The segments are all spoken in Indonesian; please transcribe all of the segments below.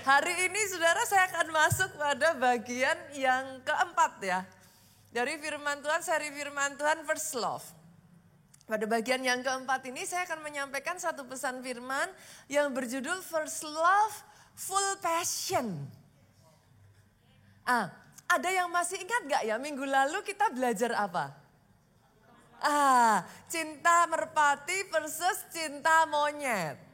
Hari ini saudara saya akan masuk pada bagian yang keempat ya. Dari firman Tuhan, seri firman Tuhan First Love. Pada bagian yang keempat ini saya akan menyampaikan satu pesan firman yang berjudul First Love Full Passion. Ada yang masih ingat gak ya minggu lalu kita belajar apa? Cinta merpati versus cinta monyet.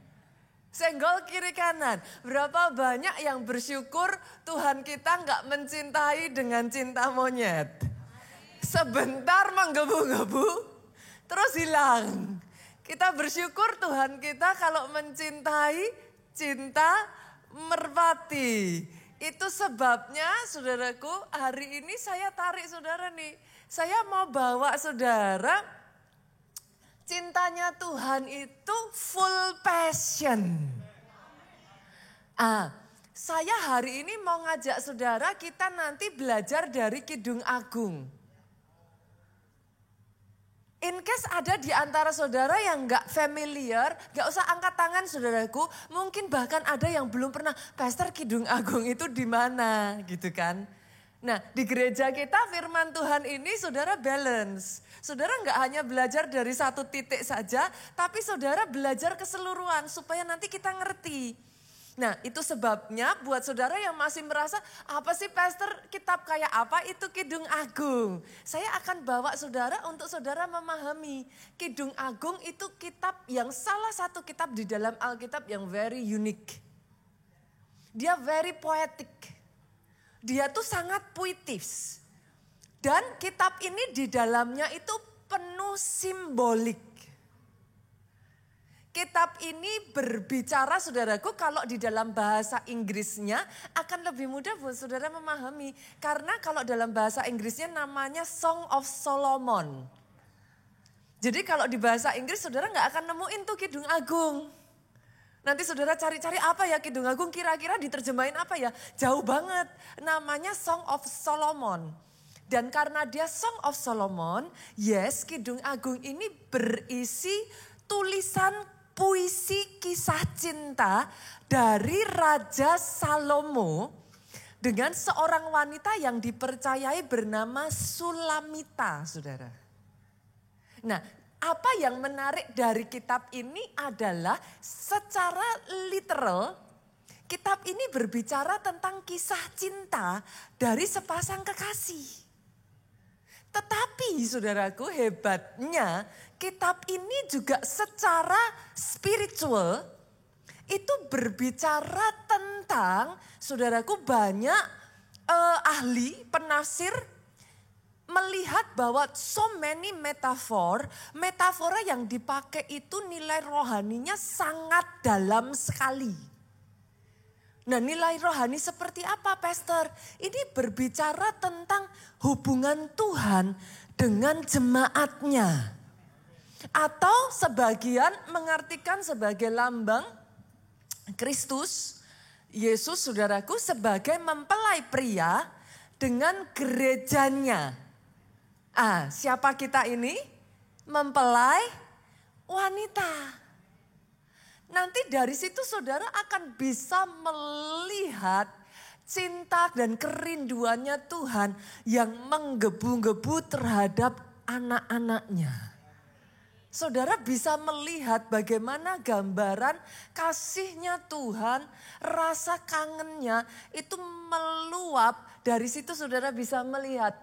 Senggol kiri kanan. Berapa banyak yang bersyukur Tuhan kita gak mencintai dengan cinta monyet. Sebentar menggebu-gebu terus hilang. Kita bersyukur Tuhan kita kalau mencintai cinta merpati. Itu sebabnya saudaraku hari ini saya tarik saudara nih. Saya mau bawa saudara cintanya Tuhan itu full passion. Saya hari ini mau ngajak saudara kita nanti belajar dari Kidung Agung. In case ada di antara saudara yang gak familiar, gak usah angkat tangan saudaraku. Mungkin bahkan ada yang belum pernah, Pastor Kidung Agung itu di mana gitu kan. Nah di gereja kita firman Tuhan ini saudara balance. Saudara gak hanya belajar dari satu titik saja, tapi saudara belajar keseluruhan supaya nanti kita ngerti. Nah itu sebabnya buat saudara yang masih merasa apa sih pastor kitab kayak apa itu Kidung Agung. Saya akan bawa saudara untuk saudara memahami Kidung Agung itu kitab yang salah satu kitab di dalam Alkitab yang very unique. Dia very poetic. Dia tuh sangat puitis. Dan kitab ini di dalamnya itu penuh simbolik. Kitab ini berbicara saudaraku kalau di dalam bahasa Inggrisnya akan lebih mudah buat saudara memahami. Karena kalau dalam bahasa Inggrisnya namanya Song of Solomon. Jadi kalau di bahasa Inggris saudara gak akan nemuin tuh Kidung Agung. Nanti saudara cari-cari apa ya Kidung Agung kira-kira diterjemahin apa ya. Jauh banget namanya Song of Solomon. Dan karena dia Song of Solomon, yes Kidung Agung ini berisi tulisan puisi kisah cinta dari Raja Salomo dengan seorang wanita yang dipercayai bernama Sulamita, saudara. Nah, apa yang menarik dari kitab ini adalah secara literal, kitab ini berbicara tentang kisah cinta dari sepasang kekasih. Tetapi saudaraku hebatnya kitab ini juga secara spiritual itu berbicara tentang saudaraku banyak ahli penafsir melihat bahwa so many metafora yang dipakai itu nilai rohaninya sangat dalam sekali. Nah nilai rohani seperti apa pastor? Ini berbicara tentang hubungan Tuhan dengan jemaatnya. Atau sebagian mengartikan sebagai lambang Kristus, Yesus saudaraku sebagai mempelai pria dengan gerejanya. Siapa kita ini? Mempelai wanita. Nanti dari situ saudara akan bisa melihat cinta dan kerinduannya Tuhan yang menggebu-gebu terhadap anak-anaknya. Saudara bisa melihat bagaimana gambaran kasihnya Tuhan, rasa kangennya itu meluap. Dari situ saudara bisa melihat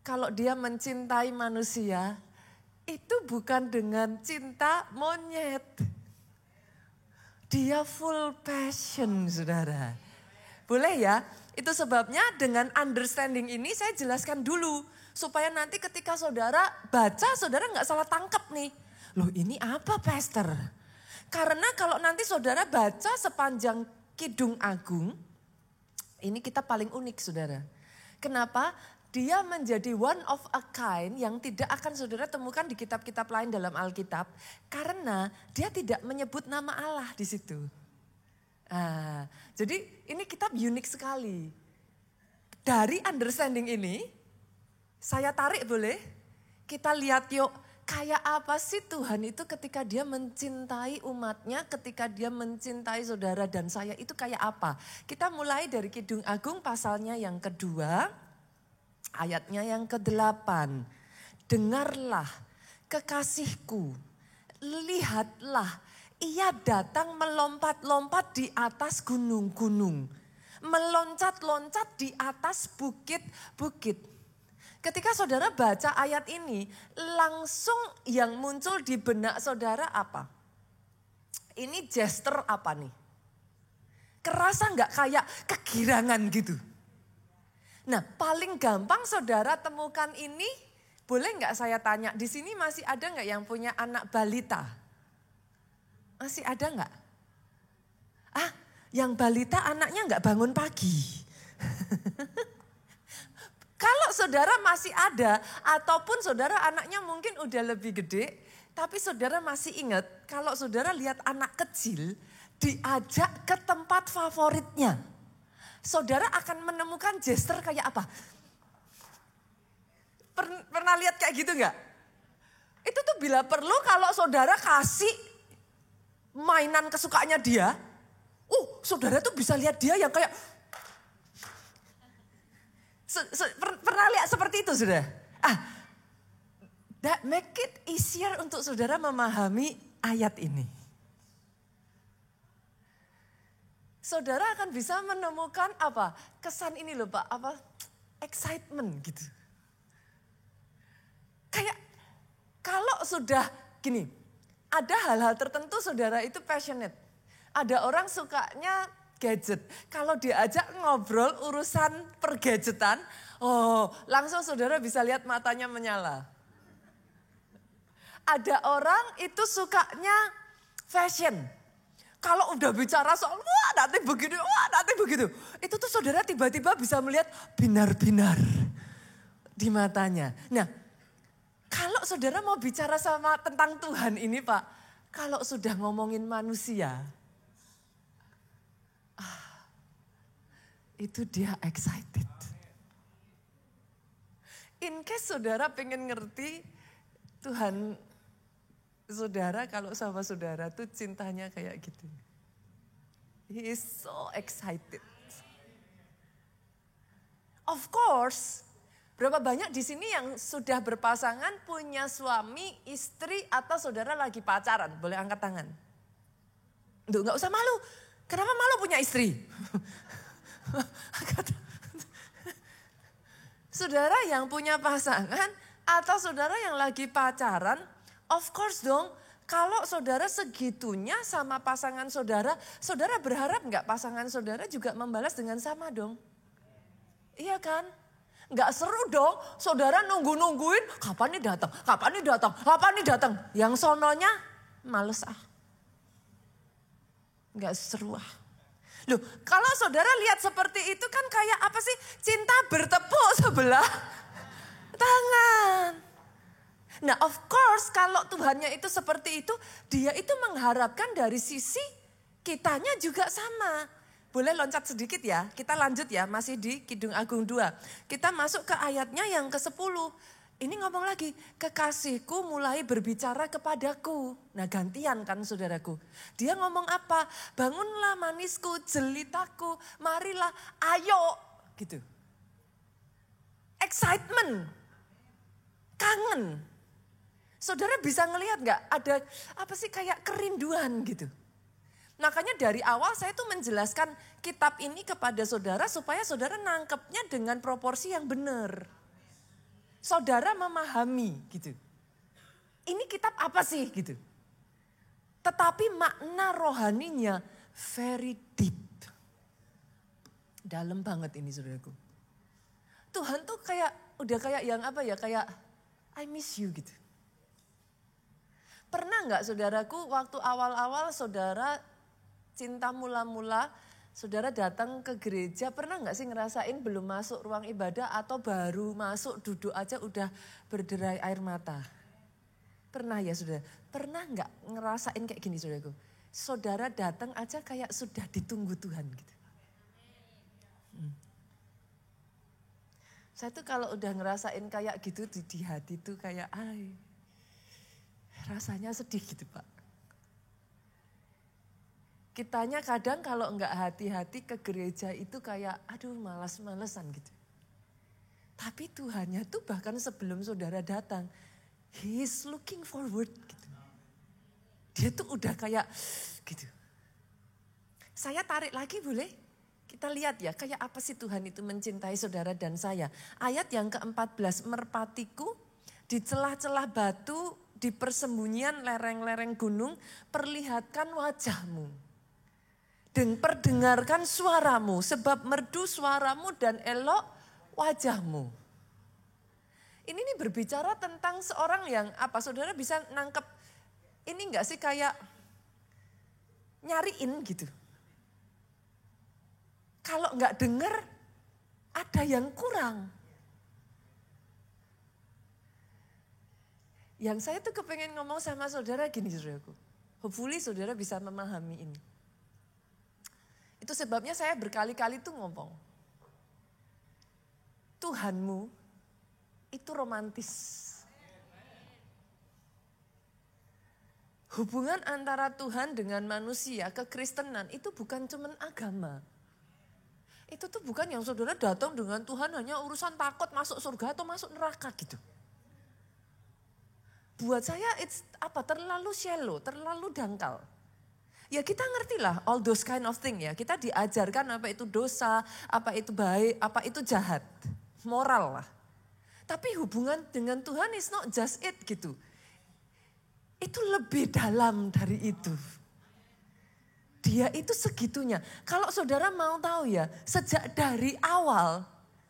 kalau dia mencintai manusia itu bukan dengan cinta monyet. Dia full passion saudara. Boleh ya? Itu sebabnya dengan understanding ini saya jelaskan dulu. Supaya nanti ketika saudara baca saudara gak salah tangkap nih. Loh ini apa pastor? Karena kalau nanti saudara baca sepanjang Kidung Agung. Ini kita paling unik saudara. Kenapa? Dia menjadi one of a kind yang tidak akan saudara temukan di kitab-kitab lain dalam Alkitab. Karena dia tidak menyebut nama Allah di situ. Jadi ini kitab unik sekali. Dari understanding ini, saya tarik boleh? Kita lihat yuk Kayak apa sih Tuhan itu ketika dia mencintai umatnya, ketika dia mencintai saudara dan saya itu kayak apa? Kita mulai dari Kidung Agung pasalnya yang kedua, ayatnya yang ke-8. Dengarlah kekasihku, lihatlah ia datang melompat-lompat di atas gunung-gunung, meloncat-loncat di atas bukit-bukit. Ketika saudara baca ayat ini, langsung yang muncul di benak saudara apa? Ini gesture apa nih? Kerasa nggak kayak kegirangan gitu? Nah, paling gampang saudara temukan ini, boleh nggak saya tanya, di sini masih ada nggak yang punya anak balita? Masih ada nggak? Yang balita anaknya nggak bangun pagi. Kalau saudara masih ada, ataupun saudara anaknya mungkin udah lebih gede, tapi saudara masih ingat kalau saudara lihat anak kecil diajak ke tempat favoritnya. Saudara akan menemukan gesture kayak apa? Pernah lihat kayak gitu nggak? Itu tuh bila perlu kalau saudara kasih mainan kesukaannya dia, saudara tuh bisa lihat dia yang kayak... Pernah lihat seperti itu sudah? That make it easier untuk saudara memahami ayat ini. Saudara akan bisa menemukan apa? Kesan ini loh Pak, apa? Excitement gitu. Kayak kalau sudah gini, ada hal-hal tertentu saudara itu passionate. Ada orang sukanya gadget. Kalau diajak ngobrol urusan pergadgetan, langsung saudara bisa lihat matanya menyala. Ada orang itu sukanya fashion. Kalau udah bicara soal nanti begitu. Itu tuh saudara tiba-tiba bisa melihat binar-binar di matanya. Nah, kalau saudara mau bicara sama tentang Tuhan ini Pak, kalau sudah ngomongin manusia, itu dia excited. In case saudara pengen ngerti Tuhan saudara kalau sama saudara tuh cintanya kayak gitu. He is so excited. Of course, berapa banyak di sini yang sudah berpasangan, punya suami, istri, atau saudara lagi pacaran? Boleh angkat tangan. Duh, gak usah malu. Kenapa malu punya istri? Saudara yang punya pasangan atau saudara yang lagi pacaran, of course dong, kalau saudara segitunya sama pasangan saudara, saudara berharap nggak pasangan saudara juga membalas dengan sama dong? Iya kan? Nggak seru dong, saudara nungguin, kapan nih datang. Yang sononya males nggak seru Loh, kalau saudara lihat seperti itu kan kayak apa sih? Cinta bertepuk sebelah tangan. Nah, of course kalau Tuhannya itu seperti itu, dia itu mengharapkan dari sisi kitanya juga sama. Boleh loncat sedikit ya, kita lanjut ya, masih di Kidung Agung 2. Kita masuk ke ayatnya yang ke-10. Ini ngomong lagi, kekasihku mulai berbicara kepadaku. Nah gantian kan saudaraku. Dia ngomong apa? Bangunlah manisku, jelitaku, marilah, ayo. Gitu. Excitement. Kangen. Saudara bisa ngelihat gak? Ada apa sih kayak kerinduan gitu. Makanya dari awal saya tuh menjelaskan kitab ini kepada saudara supaya saudara nangkepnya dengan proporsi yang benar. Saudara memahami gitu. Ini kitab apa sih gitu. Tetapi makna rohaninya very deep. Dalam banget ini saudaraku. Tuhan tuh udah kayak yang apa ya, kayak I miss you gitu. Pernah nggak saudaraku waktu awal-awal saudara cinta mula-mula, saudara datang ke gereja, pernah nggak sih ngerasain belum masuk ruang ibadah atau baru masuk duduk aja udah berderai air mata? Pernah ya saudara? Pernah nggak ngerasain kayak gini saudaraku? Saudara datang aja kayak sudah ditunggu Tuhan gitu. Saya tuh kalau udah ngerasain kayak gitu di hati tuh kayak rasanya sedih gitu Pak. Kitanya kadang kalau enggak hati-hati ke gereja itu kayak aduh malas-malesan gitu. Tapi Tuhannya tuh bahkan sebelum saudara datang, He is looking forward gitu. Dia tuh udah kayak gitu. Saya tarik lagi boleh? Kita lihat ya kayak apa sih Tuhan itu mencintai saudara dan saya. Ayat yang ke-14, merpatiku di celah-celah batu, di persembunyian lereng-lereng gunung, perlihatkan wajahmu. Dan perdengarkan suaramu, sebab merdu suaramu dan elok wajahmu. Ini nih berbicara tentang seorang yang apa, saudara bisa nangkep ini enggak sih kayak nyariin gitu. Kalau enggak dengar ada yang kurang. Yang saya tuh kepengen ngomong sama saudara gini saudaraku. Hopefully saudara bisa memahami ini. Itu sebabnya saya berkali-kali tuh ngomong. Tuhanmu itu romantis. Hubungan antara Tuhan dengan manusia, kekristenan itu bukan cuman agama. Itu tuh bukan yang saudara datang dengan Tuhan hanya urusan takut masuk surga atau masuk neraka gitu. Buat saya terlalu shallow, terlalu dangkal. Ya kita ngertilah all those kind of thing ya. Kita diajarkan apa itu dosa, apa itu baik, apa itu jahat. Moral lah. Tapi hubungan dengan Tuhan is not just it gitu. Itu lebih dalam dari itu. Dia itu segitunya. Kalau saudara mau tahu ya, sejak dari awal,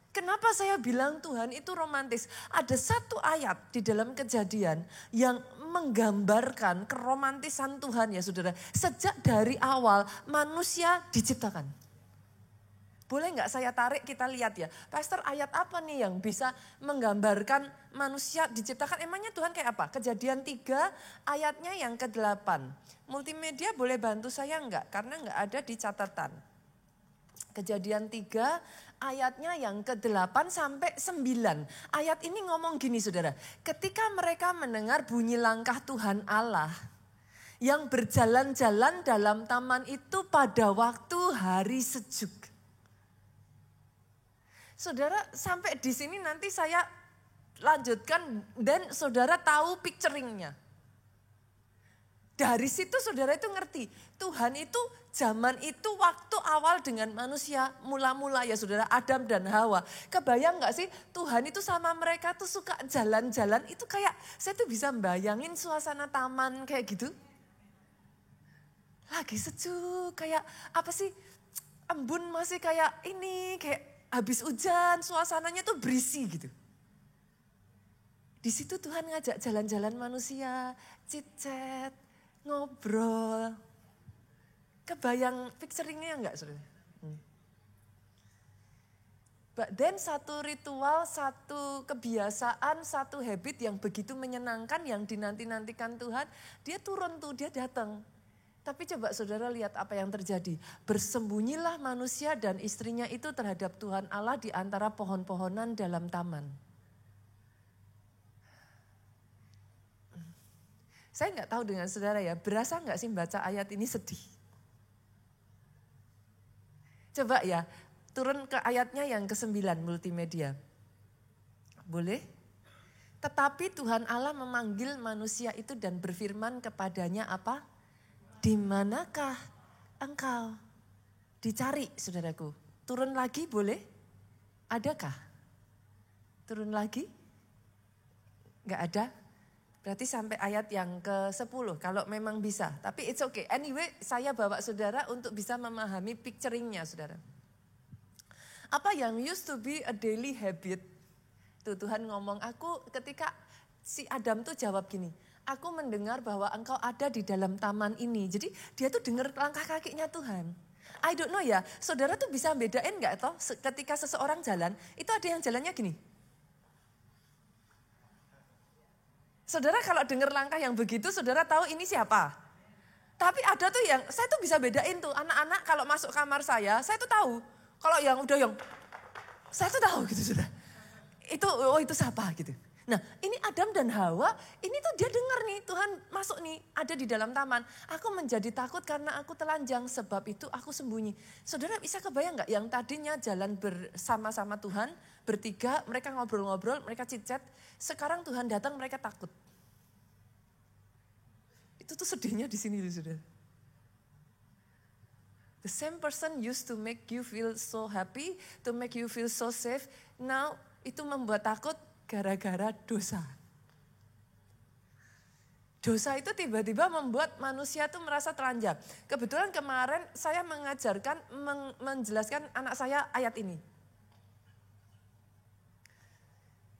kenapa saya bilang Tuhan itu romantis? Ada satu ayat di dalam Kejadian yang menggambarkan keromantisan Tuhan ya saudara. Sejak dari awal manusia diciptakan. Boleh nggak saya tarik kita lihat ya. Pastor ayat apa nih yang bisa menggambarkan manusia diciptakan? Emangnya Tuhan kayak apa? Kejadian 3 ayatnya yang ke-8. Multimedia boleh bantu saya enggak? Karena enggak ada di catatan. Kejadian 3 ayatnya yang ke-8 sampai 9. Ayat ini ngomong gini saudara. Ketika mereka mendengar bunyi langkah Tuhan Allah yang berjalan-jalan dalam taman itu pada waktu hari sejuk. Saudara sampai di sini nanti saya lanjutkan dan saudara tahu picturingnya. Dari situ saudara itu ngerti, Tuhan itu zaman itu waktu awal dengan manusia mula-mula ya saudara, Adam dan Hawa. Kebayang gak sih Tuhan itu sama mereka tuh suka jalan-jalan, itu kayak saya tuh bisa bayangin suasana taman kayak gitu. Lagi sejuk, kayak apa sih, embun masih kayak ini, kayak habis hujan, suasananya tuh berisi gitu. Di situ Tuhan ngajak jalan-jalan manusia, chit-chat, ngobrol. Kebayang picturingnya enggak saudara? But then satu ritual, satu kebiasaan, satu habit yang begitu menyenangkan yang dinanti-nantikan Tuhan, dia turun tuh, dia datang. Tapi coba saudara lihat apa yang terjadi. Bersembunyilah manusia dan istrinya itu terhadap Tuhan Allah di antara pohon-pohonan dalam taman. Saya nggak tahu dengan saudara ya, berasa nggak sih baca ayat ini sedih? Coba ya, turun ke ayatnya yang ke-9 multimedia. Boleh? Tetapi Tuhan Allah memanggil manusia itu dan berfirman kepadanya apa? Di manakah engkau? Dicari saudaraku. Turun lagi boleh? Adakah? Turun lagi? Enggak ada? Berarti sampai ayat yang ke-10 kalau memang bisa. Tapi it's okay. Anyway saya bawa saudara untuk bisa memahami picturingnya saudara. Apa yang used to be a daily habit. Tuh Tuhan ngomong aku ketika si Adam tuh jawab gini. Aku mendengar bahwa engkau ada di dalam taman ini. Jadi dia tuh dengar langkah kakinya Tuhan. I don't know ya, saudara tuh bisa bedain gak toh ketika seseorang jalan, itu ada yang jalannya gini. Saudara kalau dengar langkah yang begitu, saudara tahu ini siapa. Tapi ada tuh yang, saya tuh bisa bedain tuh, anak-anak kalau masuk kamar saya tuh tahu. Kalau yang udah yang, saya tuh tahu gitu saudara. Itu siapa gitu. Nah ini Adam dan Hawa, ini tuh dia dengar nih Tuhan masuk nih, ada di dalam taman. Aku menjadi takut karena aku telanjang, sebab itu aku sembunyi. Saudara bisa kebayang gak yang tadinya jalan bersama-sama Tuhan, bertiga, mereka ngobrol-ngobrol, mereka chit-chat. Sekarang Tuhan datang, mereka takut. Itu tuh sedihnya di sini loh saudara. The same person used to make you feel so happy, to make you feel so safe. Now itu membuat takut gara-gara dosa. Dosa itu tiba-tiba membuat manusia tuh merasa telanjang. Kebetulan kemarin saya mengajarkan, menjelaskan anak saya ayat ini.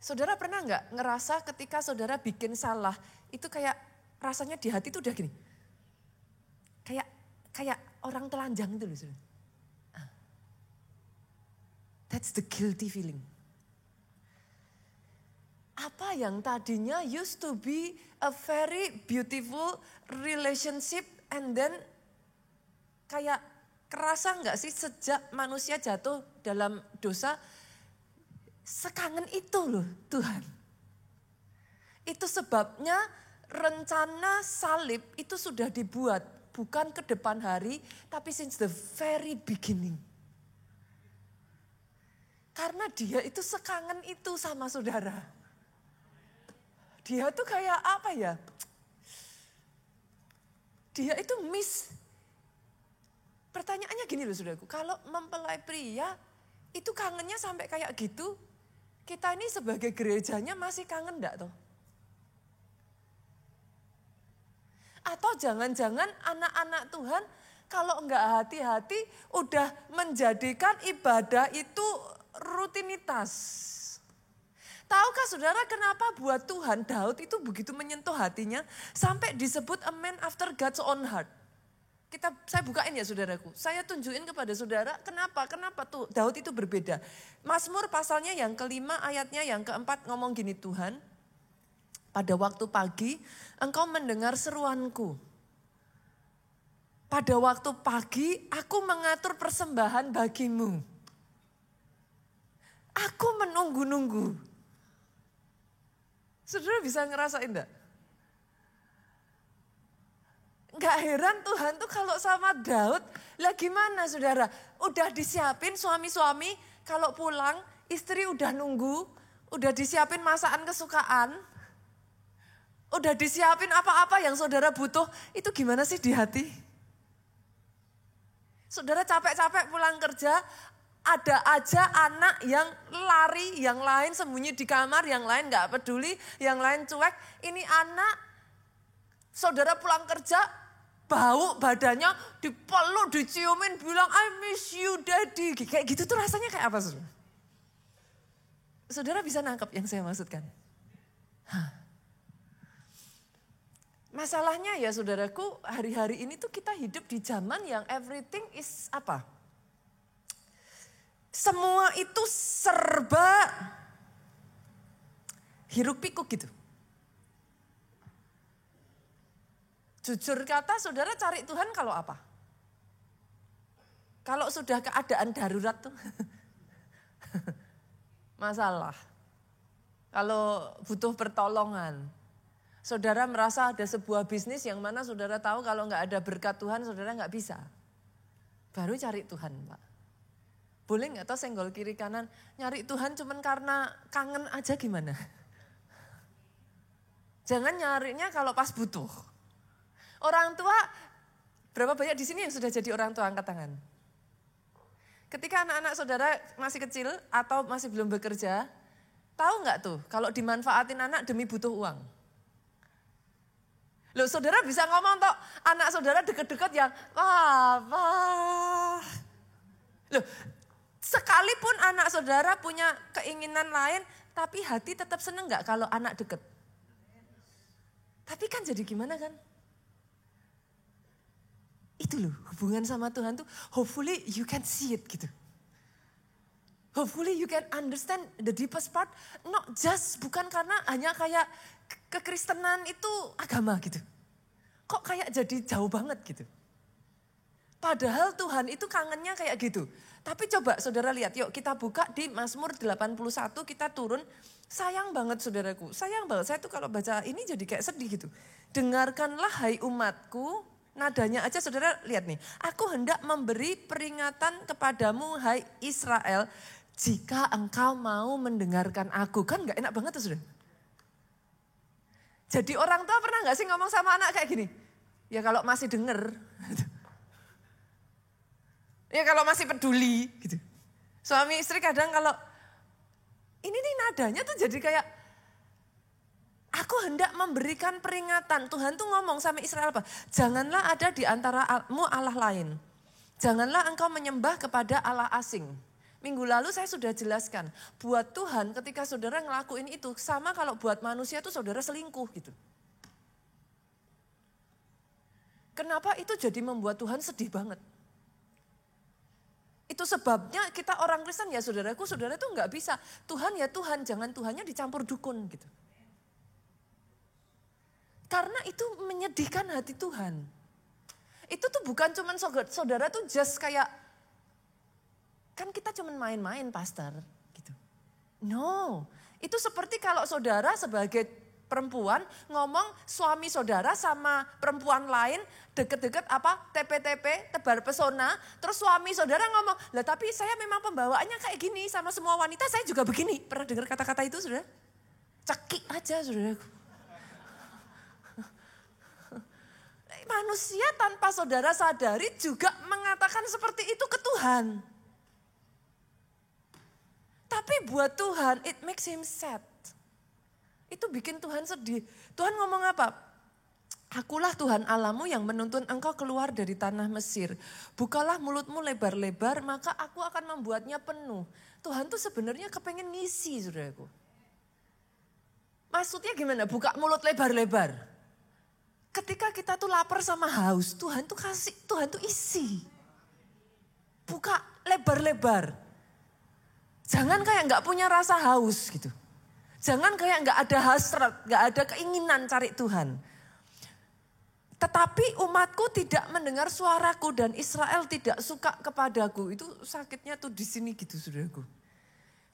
Saudara pernah nggak ngerasa ketika saudara bikin salah, itu kayak rasanya di hati tuh udah gini. Kayak orang telanjang itu loh saudara. That's the guilty feeling. Apa yang tadinya used to be a very beautiful relationship and then kayak kerasa nggak sih sejak manusia jatuh dalam dosa, sekangen itu loh Tuhan. Itu sebabnya rencana salib itu sudah dibuat bukan ke depan hari tapi since the very beginning. Karena dia itu sekangen itu sama saudara. Dia tuh kayak apa ya? Dia itu miss. Pertanyaannya gini loh saudaraku, kalau mempelai pria itu kangennya sampai kayak gitu, kita ini sebagai gerejanya masih kangen enggak toh? Atau jangan-jangan anak-anak Tuhan kalau enggak hati-hati udah menjadikan ibadah itu rutinitas. Tahukah saudara kenapa buat Tuhan Daud itu begitu menyentuh hatinya sampai disebut a man after God's own heart. Saya bukain ya saudaraku, saya tunjukin kepada saudara kenapa tuh Daud itu berbeda. Mazmur pasalnya yang kelima ayatnya yang keempat ngomong gini, Tuhan pada waktu pagi engkau mendengar seruanku. Pada waktu pagi aku mengatur persembahan bagimu. Aku menunggu-nunggu. Saudara bisa ngerasain enggak? Enggak heran Tuhan tuh kalau sama Daud, lah gimana saudara? Udah disiapin suami-suami kalau pulang istri udah nunggu, udah disiapin masakan kesukaan, udah disiapin apa-apa yang saudara butuh, itu gimana sih di hati? Saudara capek-capek pulang kerja, ada aja anak yang lari, yang lain sembunyi di kamar, yang lain gak peduli, yang lain cuek. Ini anak, saudara pulang kerja, bau badannya dipeluk, diciumin, bilang I miss you daddy. Kayak gitu tuh rasanya kayak apa saudara? Saudara bisa nangkep yang saya maksudkan? Masalahnya ya saudaraku, hari-hari ini tuh kita hidup di zaman yang everything is apa? Semua itu serba hiruk pikuk gitu. Jujur kata saudara cari Tuhan kalau apa? Kalau sudah keadaan darurat tuh. Masalah. Kalau butuh pertolongan. Saudara merasa ada sebuah bisnis yang mana saudara tahu kalau nggak ada berkat Tuhan saudara nggak bisa. Baru cari Tuhan Pak. Boleh nggak tahu senggol kiri kanan, nyari Tuhan cuman karena kangen aja gimana? Jangan nyarinya kalau pas butuh. Orang tua, berapa banyak di sini yang sudah jadi orang tua angkat tangan? Ketika anak-anak saudara masih kecil atau masih belum bekerja, tahu nggak tuh kalau dimanfaatin anak demi butuh uang? Loh saudara bisa ngomong toh anak saudara deket-deket yang, Papa. Loh, sekalipun anak saudara punya keinginan lain, tapi hati tetap seneng gak kalau anak deket? Tapi kan jadi gimana kan? Itu loh hubungan sama Tuhan tuh hopefully you can see it gitu. Hopefully you can understand the deepest part, not just bukan karena hanya kayak kekristenan itu agama gitu. Kok kayak jadi jauh banget gitu. Padahal Tuhan itu kangennya kayak gitu. Tapi coba saudara lihat, yuk kita buka di Mazmur 81, kita turun. Sayang banget saudaraku, sayang banget. Saya tuh kalau baca ini jadi kayak sedih gitu. Dengarkanlah hai umatku, nadanya aja saudara lihat nih. Aku hendak memberi peringatan kepadamu hai Israel, jika engkau mau mendengarkan aku. Kan gak enak banget tuh saudara. Jadi orang tua pernah gak sih ngomong sama anak kayak gini? Ya kalau masih denger. Ya kalau masih peduli gitu. Suami istri kadang kalau ini nih nadanya tuh jadi kayak aku hendak memberikan peringatan. Tuhan tuh ngomong sama Israel apa? Janganlah ada di antaramu Allah lain. Janganlah engkau menyembah kepada Allah asing. Minggu lalu saya sudah jelaskan. Buat Tuhan ketika saudara ngelakuin itu sama kalau buat manusia tuh saudara selingkuh gitu. Kenapa itu jadi membuat Tuhan sedih banget? Itu sebabnya kita orang Kristen ya saudaraku, saudara itu nggak bisa. Tuhan ya Tuhan, jangan Tuhannya dicampur dukun gitu. Karena itu menyedihkan hati Tuhan. Itu tuh bukan cuman saudara tuh just kayak, kan kita cuman main-main pastor gitu. No, itu seperti kalau saudara sebagai perempuan ngomong suami saudara sama perempuan lain deket-deket TP-TP, tebar pesona. Terus suami saudara ngomong, lah tapi saya memang pembawaannya kayak gini sama semua wanita saya juga begini. Pernah dengar kata-kata itu saudara? Cekik aja saudaraku. Manusia tanpa saudara sadari juga mengatakan seperti itu ke Tuhan. Tapi buat Tuhan it makes him sad. Itu bikin Tuhan sedih. Tuhan ngomong apa? Akulah Tuhan Allahmu yang menuntun engkau keluar dari tanah Mesir. Bukalah mulutmu lebar-lebar, maka aku akan membuatnya penuh. Tuhan tuh sebenarnya kepengen ngisi, saudaraku. Maksudnya gimana? Buka mulut lebar-lebar. Ketika kita tuh lapar sama haus, Tuhan tuh kasih, Tuhan tuh isi. Buka lebar-lebar. Jangan kayak gak punya rasa haus gitu. Jangan kayak gak ada hasrat, gak ada keinginan cari Tuhan. Tetapi umatku tidak mendengar suaraku dan Israel tidak suka kepadaku. Itu sakitnya tuh di sini gitu saudaraku.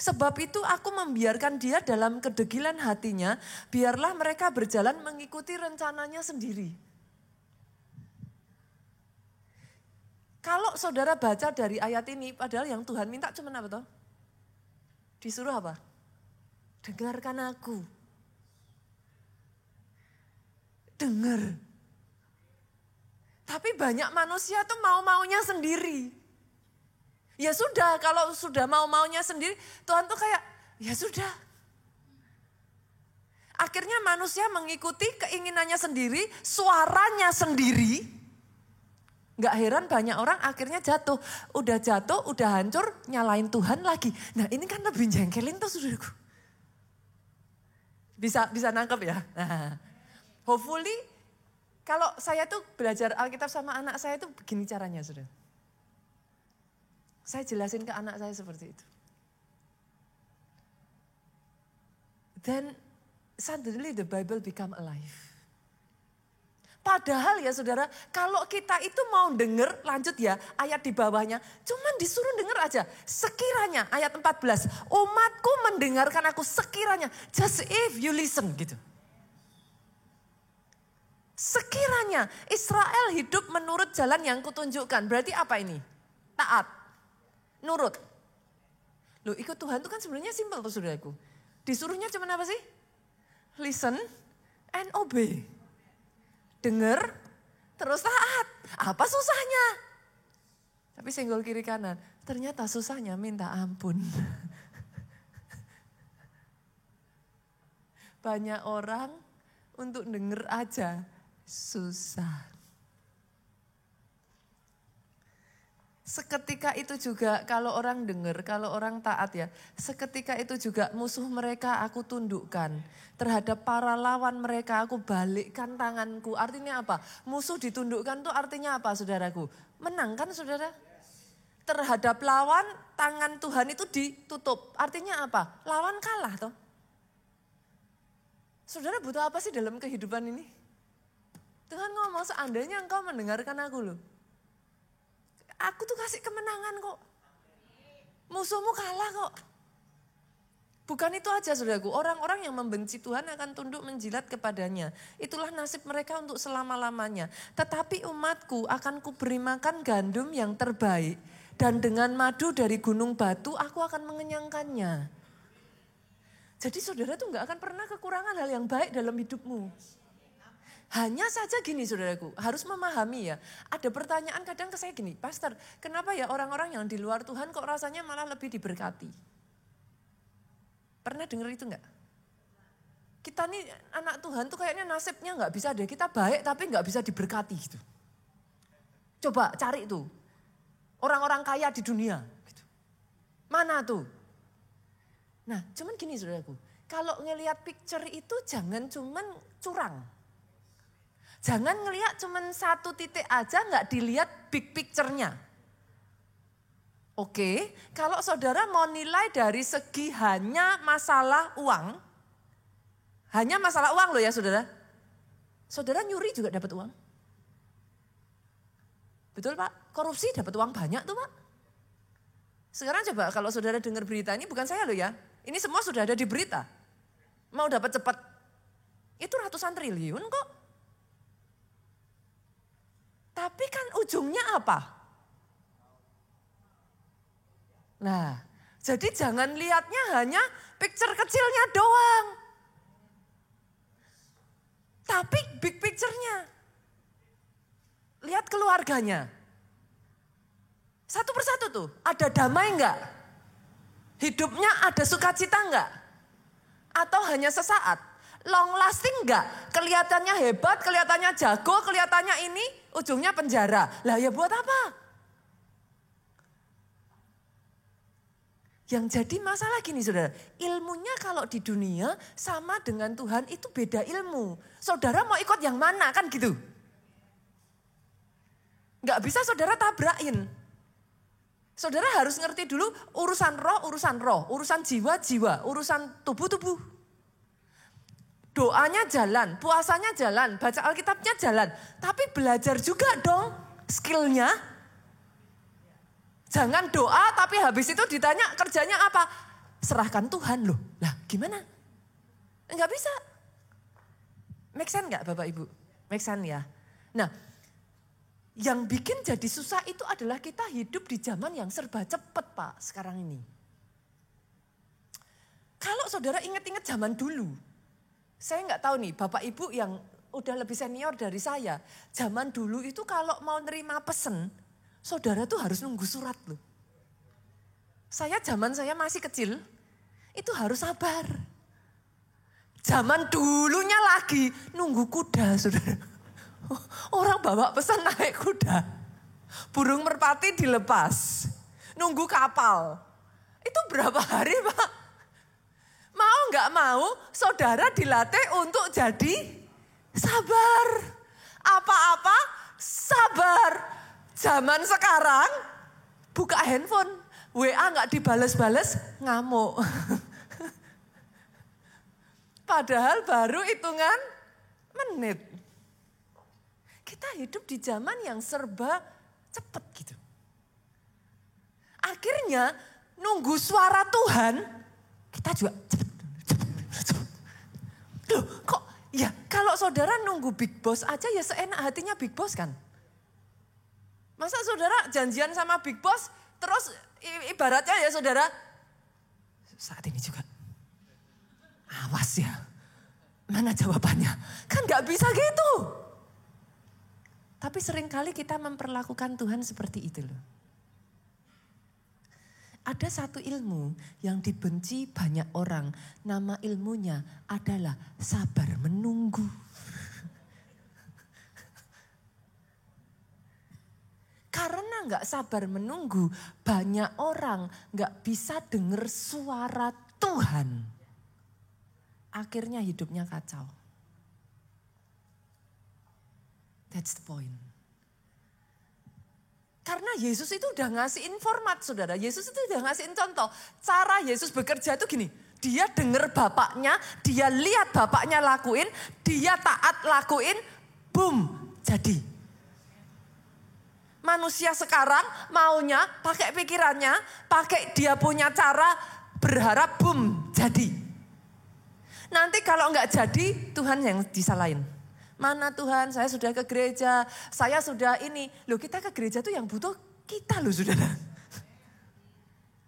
Sebab itu aku membiarkan dia dalam kedegilan hatinya, biarlah mereka berjalan mengikuti rencananya sendiri. Kalau saudara baca dari ayat ini, padahal yang Tuhan minta cuma apa toh? Disuruh apa? Dengarkan aku. Dengar. Tapi banyak manusia tuh mau-maunya sendiri. Ya sudah, kalau sudah mau-maunya sendiri, Tuhan tuh kayak, ya sudah. Akhirnya manusia mengikuti keinginannya sendiri, suaranya sendiri. Gak heran banyak orang akhirnya jatuh. Udah jatuh, udah hancur, nyalain Tuhan lagi. Nah ini kan lebih jengkelin tuh saudaraku. Bisa nangkep ya. Nah, hopefully kalau saya tuh belajar Alkitab sama anak saya tuh begini caranya saudara. Saya jelasin ke anak saya seperti itu. Then suddenly the Bible become alive. Padahal ya saudara, kalau kita itu mau denger, lanjut ya ayat di bawahnya, cuman disuruh denger aja. Sekiranya, ayat 14, umatku mendengarkan aku sekiranya, just if you listen gitu. Sekiranya Israel hidup menurut jalan yang kutunjukkan, berarti apa ini? Taat, nurut. Loh ikut Tuhan itu kan sebenarnya simpel tuh saudaraku. Disuruhnya cuman apa sih? Listen and obey. Dengar, terus taat. Apa susahnya? Tapi senggol kiri kanan. Ternyata susahnya minta ampun. Banyak orang untuk denger aja susah. Seketika itu juga kalau orang dengar, kalau orang taat ya. Seketika itu juga musuh mereka aku tundukkan. Terhadap para lawan mereka aku balikkan tanganku. Artinya apa? Musuh ditundukkan itu artinya apa saudaraku? Menang kan saudara? Terhadap lawan tangan Tuhan itu ditutup. Artinya apa? Lawan kalah toh. Saudara butuh apa sih dalam kehidupan ini? Tuhan ngomong seandainya engkau mendengarkan aku loh. Aku tuh kasih kemenangan kok. musuhmu kalah kok. Bukan itu aja saudaraku, orang-orang yang membenci Tuhan akan tunduk menjilat kepadanya. Itulah nasib mereka untuk selama-lamanya. Tetapi umatku akan kuberi makan gandum yang terbaik. Dan dengan madu dari gunung batu aku akan mengenyangkannya. Jadi saudara tuh gak akan pernah kekurangan hal yang baik dalam hidupmu. Hanya saja gini saudaraku, harus memahami ya. Ada pertanyaan kadang ke saya gini, Pastor, kenapa ya orang-orang yang di luar Tuhan kok rasanya malah lebih diberkati? Pernah dengar itu enggak? Kita nih anak Tuhan tuh kayaknya nasibnya enggak bisa deh. Kita baik tapi enggak bisa diberkati gitu. Coba cari itu. Orang-orang kaya di dunia. Gitu. Mana tuh? Nah cuman gini saudaraku. Kalau ngelihat picture itu jangan cuman curang. Jangan ngelihat cuman satu titik aja enggak dilihat big picture-nya. Oke, kalau saudara mau nilai dari segi hanya masalah uang, hanya masalah uang loh ya saudara. Saudara nyuri juga dapat uang. Betul Pak? Korupsi dapat uang banyak tuh Pak. Sekarang coba kalau saudara dengar berita ini, bukan saya loh ya. Ini semua sudah ada di berita. Mau dapat cepat, itu ratusan triliun kok. Tapi kan ujungnya apa? Nah, jadi jangan lihatnya hanya picture kecilnya doang. Tapi big picture-nya. Lihat keluarganya. Satu persatu tuh, ada damai enggak? Hidupnya ada sukacita enggak? Atau hanya sesaat? Long lasting enggak? Kelihatannya hebat, kelihatannya jago, kelihatannya ini, ujungnya penjara. Lah ya buat apa? Yang jadi masalah gini saudara, ilmunya kalau di dunia sama dengan Tuhan itu beda ilmu. Saudara mau ikut yang mana kan gitu? Gak bisa saudara tabrakin. Saudara harus ngerti dulu urusan roh, urusan jiwa, urusan tubuh. Doanya jalan, puasanya jalan, baca Alkitabnya jalan. Tapi belajar juga dong skillnya. Jangan doa tapi habis itu ditanya kerjanya apa? Serahkan Tuhan loh. Lah gimana? Enggak bisa. Make sense enggak Bapak Ibu? Make sense ya. Nah yang bikin jadi susah itu adalah kita hidup di zaman yang serba cepat Pak sekarang ini. Kalau saudara ingat-ingat zaman dulu. Saya enggak tahu nih Bapak Ibu yang udah lebih senior dari saya. Zaman dulu itu kalau mau nerima pesen. Saudara tuh harus nunggu surat loh. Zaman saya masih kecil, itu harus sabar. Zaman dulunya lagi nunggu kuda saudara. Orang bawa pesan naik kuda. Burung merpati dilepas. Nunggu kapal. Itu berapa hari Pak? Mau gak mau saudara dilatih untuk jadi sabar. Apa-apa sabar. Zaman sekarang buka handphone, WA gak dibales-bales, ngamuk. Padahal baru hitungan menit. Kita hidup di zaman yang serba cepat gitu. Akhirnya nunggu suara Tuhan, kita juga cepet. Loh kok ya kalau saudara nunggu Big Boss aja ya seenak hatinya Big Boss kan. Masa saudara janjian sama Big Boss, terus ibaratnya ya saudara, saat ini juga, awas ya, mana jawabannya? Kan gak bisa gitu. Tapi seringkali kita memperlakukan Tuhan seperti itu loh. Ada satu ilmu yang dibenci banyak orang, nama ilmunya adalah sabar menunggu. Karena gak sabar menunggu, banyak orang gak bisa dengar suara Tuhan. Akhirnya hidupnya kacau. That's the point. Karena Yesus itu udah ngasih informat saudara. Yesus itu udah ngasihin contoh. Cara Yesus bekerja itu gini. Dia dengar bapaknya, dia lihat bapaknya lakuin, dia taat lakuin, boom, jadi. Manusia sekarang maunya pakai pikirannya, pakai dia punya cara, berharap boom jadi. Nanti kalau enggak jadi, Tuhan yang disalahin. Mana Tuhan, saya sudah ke gereja, saya sudah ini. Loh, kita ke gereja tuh yang butuh kita loh, saudara.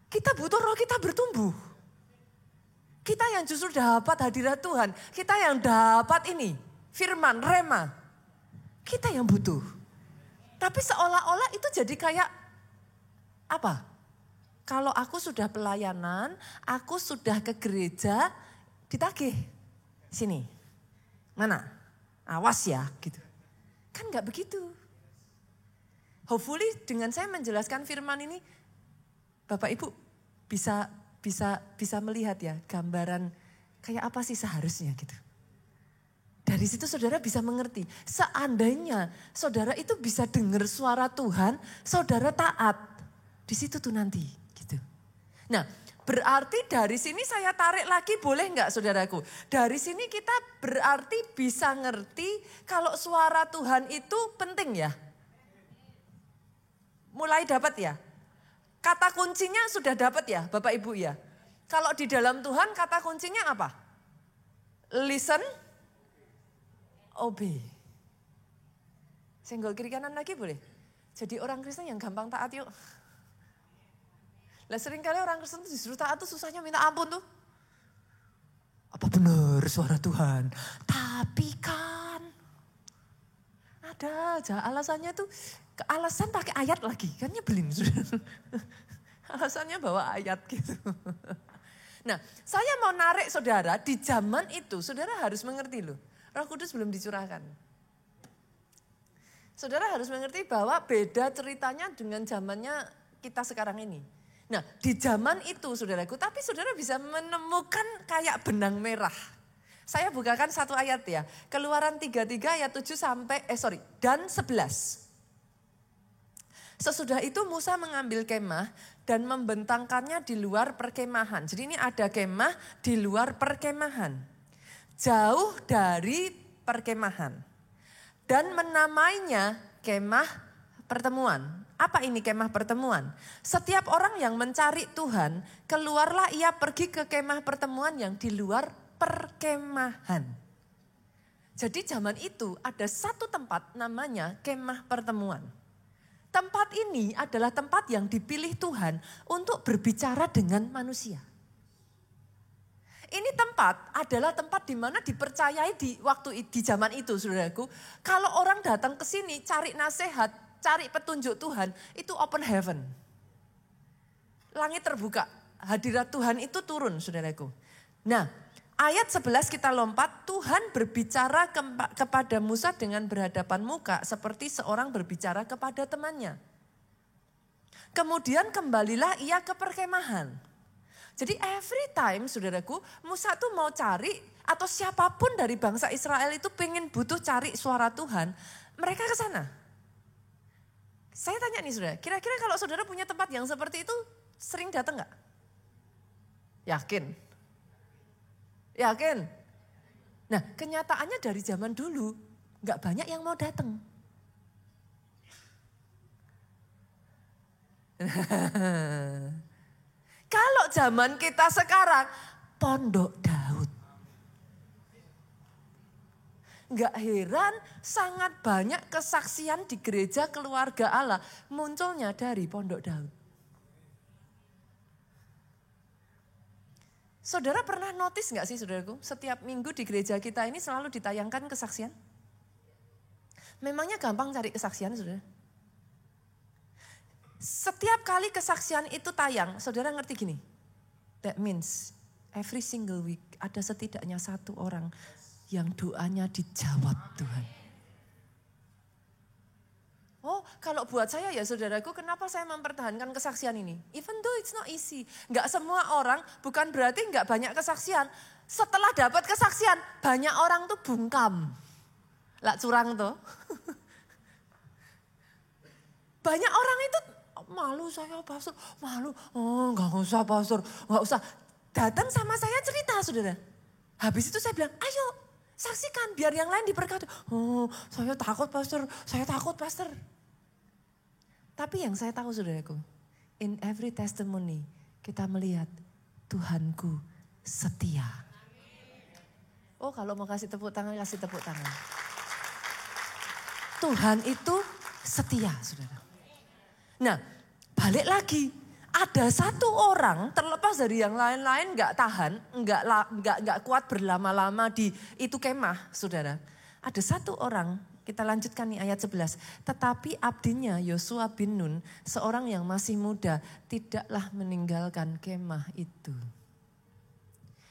Kita butuh roh kita bertumbuh. Kita yang justru dapat hadirat Tuhan. Kita yang dapat ini, firman, rema. Kita yang butuh. Tapi seolah-olah itu jadi kayak apa? Kalau aku sudah pelayanan, aku sudah ke gereja, ditagih. Sini, mana? Awas ya gitu. Kan gak begitu. Hopefully dengan saya menjelaskan firman ini, Bapak Ibu bisa melihat ya gambaran kayak apa sih seharusnya gitu. Dari situ saudara bisa mengerti, seandainya saudara itu bisa dengar suara Tuhan, saudara taat. Di situ tuh nanti gitu. Nah, berarti dari sini saya tarik lagi boleh enggak saudaraku? Dari sini kita berarti bisa ngerti kalau suara Tuhan itu penting ya. Mulai dapat ya. Kata kuncinya sudah dapat ya Bapak Ibu ya. Kalau di dalam Tuhan kata kuncinya apa? Listen, obey. Senggol kiri kanan lagi boleh? Jadi orang Kristen yang gampang taat yuk. Lah sering kali orang Kristen disuruh taat tuh susahnya minta ampun tuh. Apa benar suara Tuhan? Tapi kan ada aja alasannya tuh. Alasan pakai ayat lagi, kan nyebelin. Alasannya bawa ayat gitu. Nah, saya mau narik saudara, di zaman itu saudara harus mengerti loh. Roh Kudus belum dicurahkan. Saudara harus mengerti bahwa beda ceritanya dengan zamannya kita sekarang ini. Nah, di zaman itu saudaraku, tapi saudara bisa menemukan kayak benang merah. Saya bukakan satu ayat ya. Keluaran 33 ayat 7 dan 11. Sesudah itu Musa mengambil kemah dan membentangkannya di luar perkemahan. Jadi ini ada kemah di luar perkemahan. Jauh dari perkemahan. Dan menamainya kemah pertemuan. Apa ini kemah pertemuan? Setiap orang yang mencari Tuhan, keluarlah ia pergi ke kemah pertemuan yang di luar perkemahan. Jadi zaman itu ada satu tempat namanya kemah pertemuan. Tempat ini adalah tempat yang dipilih Tuhan untuk berbicara dengan manusia. Ini tempat adalah tempat di mana dipercayai di zaman itu, saudaraku. Kalau orang datang ke sini cari nasihat, cari petunjuk Tuhan, itu open heaven. Langit terbuka, hadirat Tuhan itu turun, saudaraku. Nah, ayat 11 kita lompat, Tuhan berbicara kepada Musa dengan berhadapan muka seperti seorang berbicara kepada temannya. Kemudian kembalilah ia ke perkemahan. Jadi every time saudaraku, Musa tuh mau cari atau siapapun dari bangsa Israel itu butuh cari suara Tuhan, mereka ke sana. Saya tanya nih saudara, kira-kira kalau saudara punya tempat yang seperti itu sering datang gak? Yakin? Yakin? Nah kenyataannya dari zaman dulu gak banyak yang mau datang. Kalau zaman kita sekarang, Pondok Daud. Gak heran sangat banyak kesaksian di gereja keluarga Allah munculnya dari Pondok Daud. Saudara pernah notice gak sih saudaraku, setiap minggu di gereja kita ini selalu ditayangkan kesaksian? Memangnya gampang cari kesaksian saudara? Setiap kali kesaksian itu tayang, saudara ngerti gini. That means every single week ada setidaknya satu orang yang doanya dijawab Tuhan. Oh, kalau buat saya ya saudaraku, kenapa saya mempertahankan kesaksian ini? Even though it's not easy. Enggak semua orang, bukan berarti enggak banyak kesaksian. Setelah dapat kesaksian, banyak orang tuh bungkam. Lah curang tuh. Banyak orang itu malu saya pastor, malu. Oh enggak usah pastor, enggak usah. Datang sama saya cerita saudara. Habis itu saya bilang, ayo saksikan biar yang lain diberkati. Oh saya takut pastor, saya takut pastor. Tapi yang saya tahu saudaraku, in every testimony kita melihat Tuhanku setia. Oh kalau mau kasih tepuk tangan, kasih tepuk tangan. Tuhan itu setia saudara. Nah balik lagi, ada satu orang terlepas dari yang lain-lain gak tahan, gak kuat berlama-lama di itu kemah saudara. Ada satu orang, kita lanjutkan nih ayat 11. Tetapi abdinya Yosua bin Nun, seorang yang masih muda, tidaklah meninggalkan kemah itu.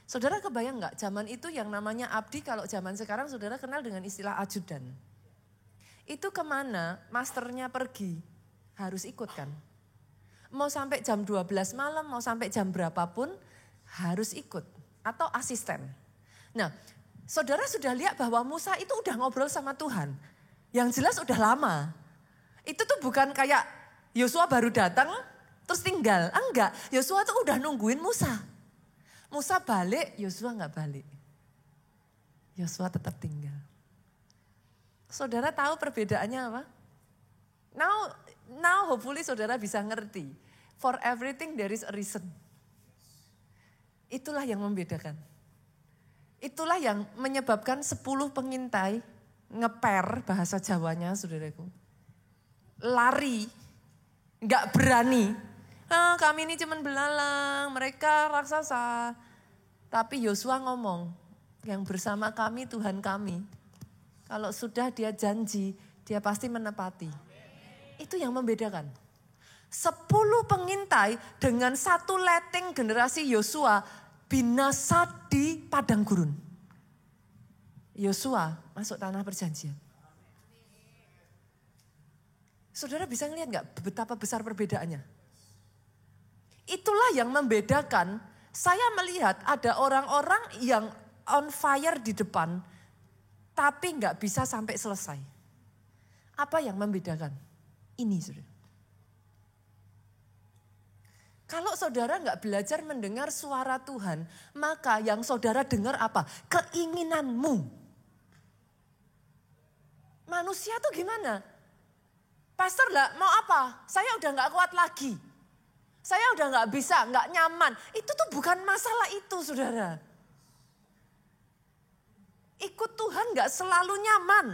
Saudara kebayang gak zaman itu yang namanya abdi, kalau zaman sekarang saudara kenal dengan istilah ajudan. Itu kemana masternya pergi, harus ikut kan. Mau sampai jam 12 malam, mau sampai jam berapapun harus ikut. Atau asisten. Nah saudara sudah lihat bahwa Musa itu udah ngobrol sama Tuhan. Yang jelas udah lama. Itu tuh bukan kayak Yosua baru datang terus tinggal. Enggak, Yosua tuh udah nungguin Musa. Musa balik, Yosua gak balik. Yosua tetap tinggal. Saudara tahu perbedaannya apa? Now hopefully saudara bisa ngerti. For everything there is a reason. Itulah yang membedakan. Itulah yang menyebabkan 10 pengintai ngeper bahasa Jawanya saudaraku. Lari, gak berani. Kami ini cuman belalang, mereka raksasa. Tapi Yosua ngomong, yang bersama kami Tuhan kami. Kalau sudah dia janji, dia pasti menepati. Itu yang membedakan. 10 pengintai dengan satu leteng generasi Yosua binasa di padang gurun. Yosua masuk tanah perjanjian. Saudara bisa ngelihat gak betapa besar perbedaannya? Itulah yang membedakan. Saya melihat ada orang-orang yang on fire di depan, tapi gak bisa sampai selesai. Apa yang membedakan? Ini saudara. Kalau saudara gak belajar mendengar suara Tuhan, maka yang saudara dengar apa? Keinginanmu. Manusia tuh gimana? Pastor lah mau apa? Saya udah gak kuat lagi. Saya udah gak bisa, gak nyaman. Itu tuh bukan masalah itu saudara. Ikut Tuhan gak selalu nyaman.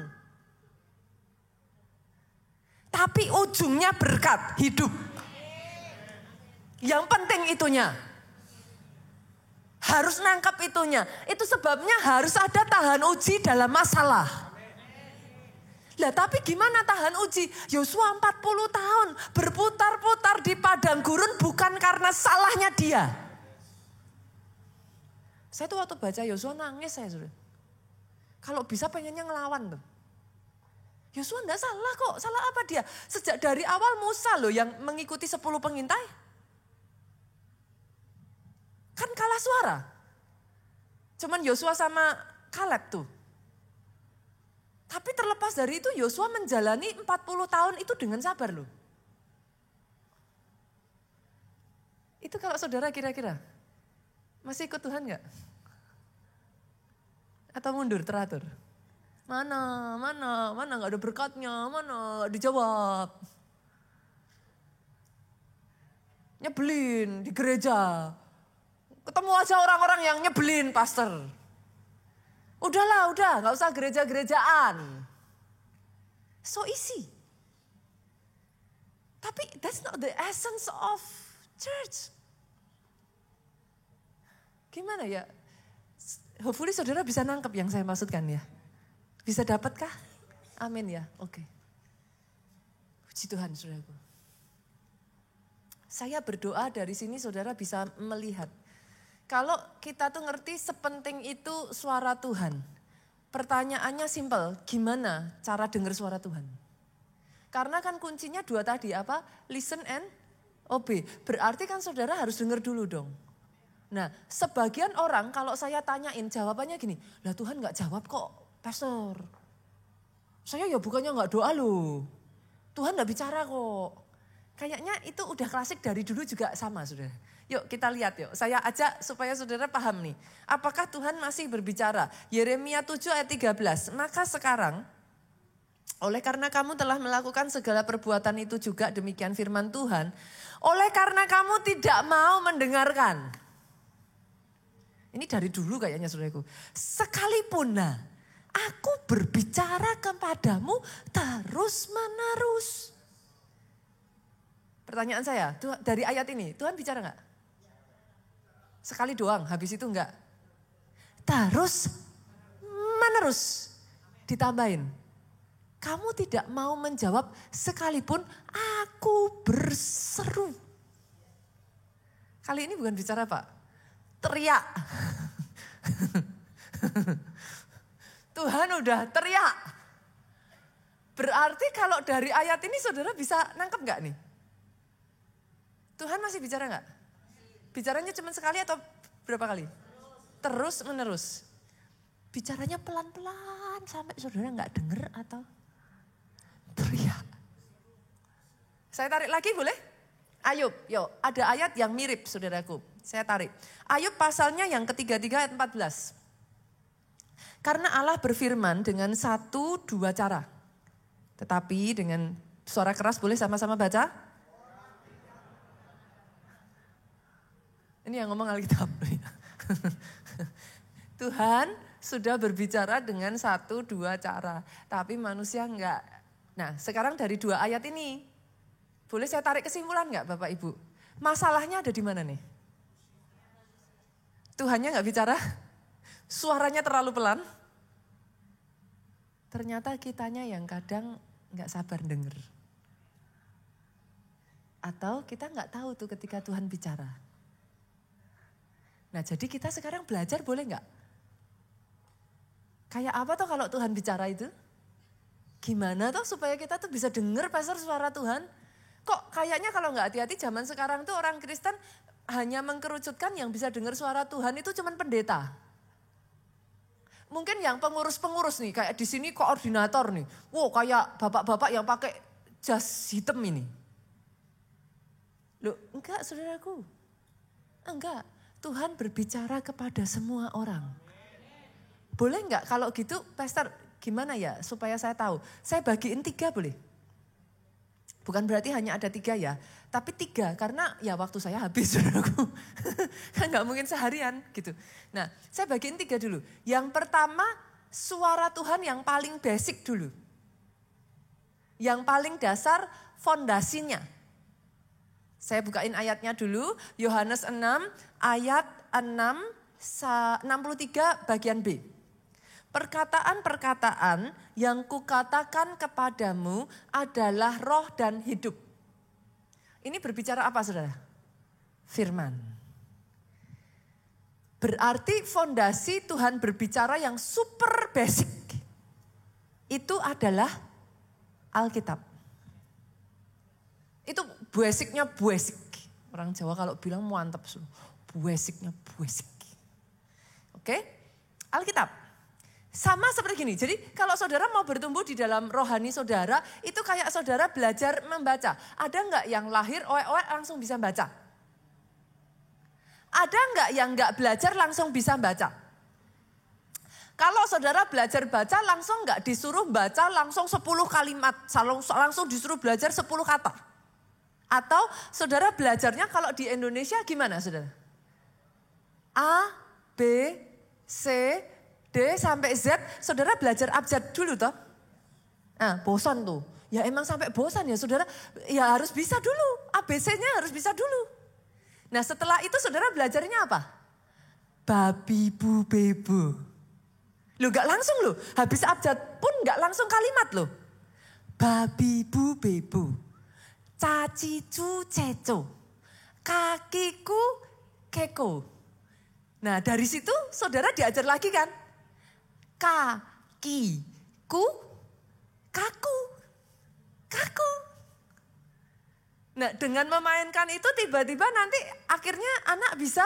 Tapi ujungnya berkat, hidup. Yang penting itunya. Harus nangkap itunya. Itu sebabnya harus ada tahan uji dalam masalah. Lah tapi gimana tahan uji? Yosua 40 tahun berputar-putar di padang gurun bukan karena salahnya dia. Saya tuh waktu baca Yosua nangis saya sudah. Kalau bisa pengennya ngelawan tuh. Yosua enggak salah kok, salah apa dia? Sejak dari awal Musa loh yang mengikuti 10 pengintai. Kan kalah suara. Cuman Yosua sama Kaleb tuh. Tapi terlepas dari itu Yosua menjalani 40 tahun itu dengan sabar loh. Itu kalau saudara kira-kira masih ikut Tuhan gak? Atau mundur teratur? Mana gak ada berkatnya, mana gak dijawab. Nyebelin di gereja. Ketemu aja orang-orang yang nyebelin pastor. Udah gak usah gereja-gerejaan. So easy. Tapi that's not the essence of church. Gimana ya? Hopefully saudara bisa nangkep yang saya maksudkan ya. Bisa dapatkah? Amin ya, oke. Puji Tuhan saudaraku. Saya berdoa dari sini saudara bisa melihat. Kalau kita tuh ngerti sepenting itu suara Tuhan. Pertanyaannya simpel, gimana cara dengar suara Tuhan? Karena kan kuncinya 2 tadi apa? Listen and obey. Berarti kan saudara harus dengar dulu dong. Nah sebagian orang kalau saya tanyain jawabannya gini. Lah Tuhan gak jawab kok pastor. Saya ya bukannya gak doa loh. Tuhan gak bicara kok. Kayaknya itu udah klasik dari dulu juga sama saudara. Yuk kita lihat yuk, saya ajak supaya saudara paham nih. Apakah Tuhan masih berbicara? Yeremia 7 ayat 13, maka sekarang Oleh karena kamu telah melakukan segala perbuatan itu juga, demikian firman Tuhan. Oleh karena kamu tidak mau mendengarkan. Ini dari dulu kayaknya saudaraku. Sekalipun aku berbicara kepadamu terus menerus. Pertanyaan saya, dari ayat ini, Tuhan bicara enggak? Sekali doang, habis itu enggak? Terus menerus. Ditambahin. Kamu tidak mau menjawab sekalipun aku berseru. Kali ini bukan bicara Pak, teriak. Tuhan udah teriak. Berarti kalau dari ayat ini saudara bisa nangkep gak nih? Tuhan masih bicara gak? Bicaranya cuma sekali atau berapa kali? Terus menerus. Bicaranya pelan-pelan sampai saudara gak denger atau teriak. Saya tarik lagi boleh? Ayub, yuk ada ayat yang mirip saudaraku. Saya tarik. Ayub pasalnya yang ketiga ayat 14. Karena Allah berfirman dengan 1-2 cara. Tetapi dengan suara keras boleh sama-sama baca? Ini yang ngomong Alkitab. Tuhan sudah berbicara dengan 1-2 cara. Tapi manusia enggak. Nah sekarang dari 2 ayat ini, boleh saya tarik kesimpulan enggak Bapak Ibu? Masalahnya ada di mana nih? Tuhannya enggak bicara, suaranya terlalu pelan. Ternyata kitanya yang kadang enggak sabar denger. Atau kita enggak tahu tuh ketika Tuhan bicara. Nah jadi kita sekarang belajar boleh enggak? Kayak apa tuh kalau Tuhan bicara itu? Gimana tuh supaya kita tuh bisa denger pastor suara Tuhan? Kok kayaknya kalau nggak hati-hati zaman sekarang tuh orang Kristen hanya mengkerucutkan yang bisa denger suara Tuhan itu cuman pendeta. Mungkin yang pengurus-pengurus nih, kayak di sini koordinator nih. Wow kayak bapak-bapak yang pakai jas hitam ini. Loh enggak saudaraku, enggak. Tuhan berbicara kepada semua orang. Boleh enggak kalau gitu pastor? Gimana ya supaya saya tahu? Saya bagiin 3 boleh? Bukan berarti hanya ada 3 ya. Tapi 3 karena ya waktu saya habis. Kan gak mungkin seharian gitu. Nah saya bagiin 3 dulu. Yang pertama suara Tuhan yang paling basic dulu. Yang paling dasar fondasinya. Saya bukain ayatnya dulu. Yohanes 6 ayat 63 bagian B. Perkataan-perkataan yang kukatakan kepadamu adalah roh dan hidup. Ini berbicara apa saudara? Firman. Berarti fondasi Tuhan berbicara yang super basic. Itu adalah Alkitab. Itu basicnya basic. Orang Jawa kalau bilang mantap. Basicnya basic. Oke? Alkitab. Sama seperti gini, jadi kalau saudara mau bertumbuh di dalam rohani saudara, itu kayak saudara belajar membaca. Ada enggak yang lahir oek-oek langsung bisa baca? Ada enggak yang enggak belajar langsung bisa baca? Kalau saudara belajar baca langsung enggak disuruh baca langsung 10 kalimat, langsung disuruh belajar 10 kata. Atau saudara belajarnya kalau di Indonesia gimana saudara? A, B, C, D sampai Z, saudara belajar abjad dulu toh. Nah bosan tuh. Ya emang sampai bosan ya saudara, ya harus bisa dulu. ABC-nya harus bisa dulu. Nah setelah itu saudara belajarnya apa? Babi bu bebu. Loh gak langsung loh, habis abjad pun gak langsung kalimat loh. Babi bu bebu, caci cu ceco, kakiku keko. Nah dari situ saudara diajar lagi kan? Kakiku kaku. Kaku. Nah dengan memainkan itu tiba-tiba nanti akhirnya anak bisa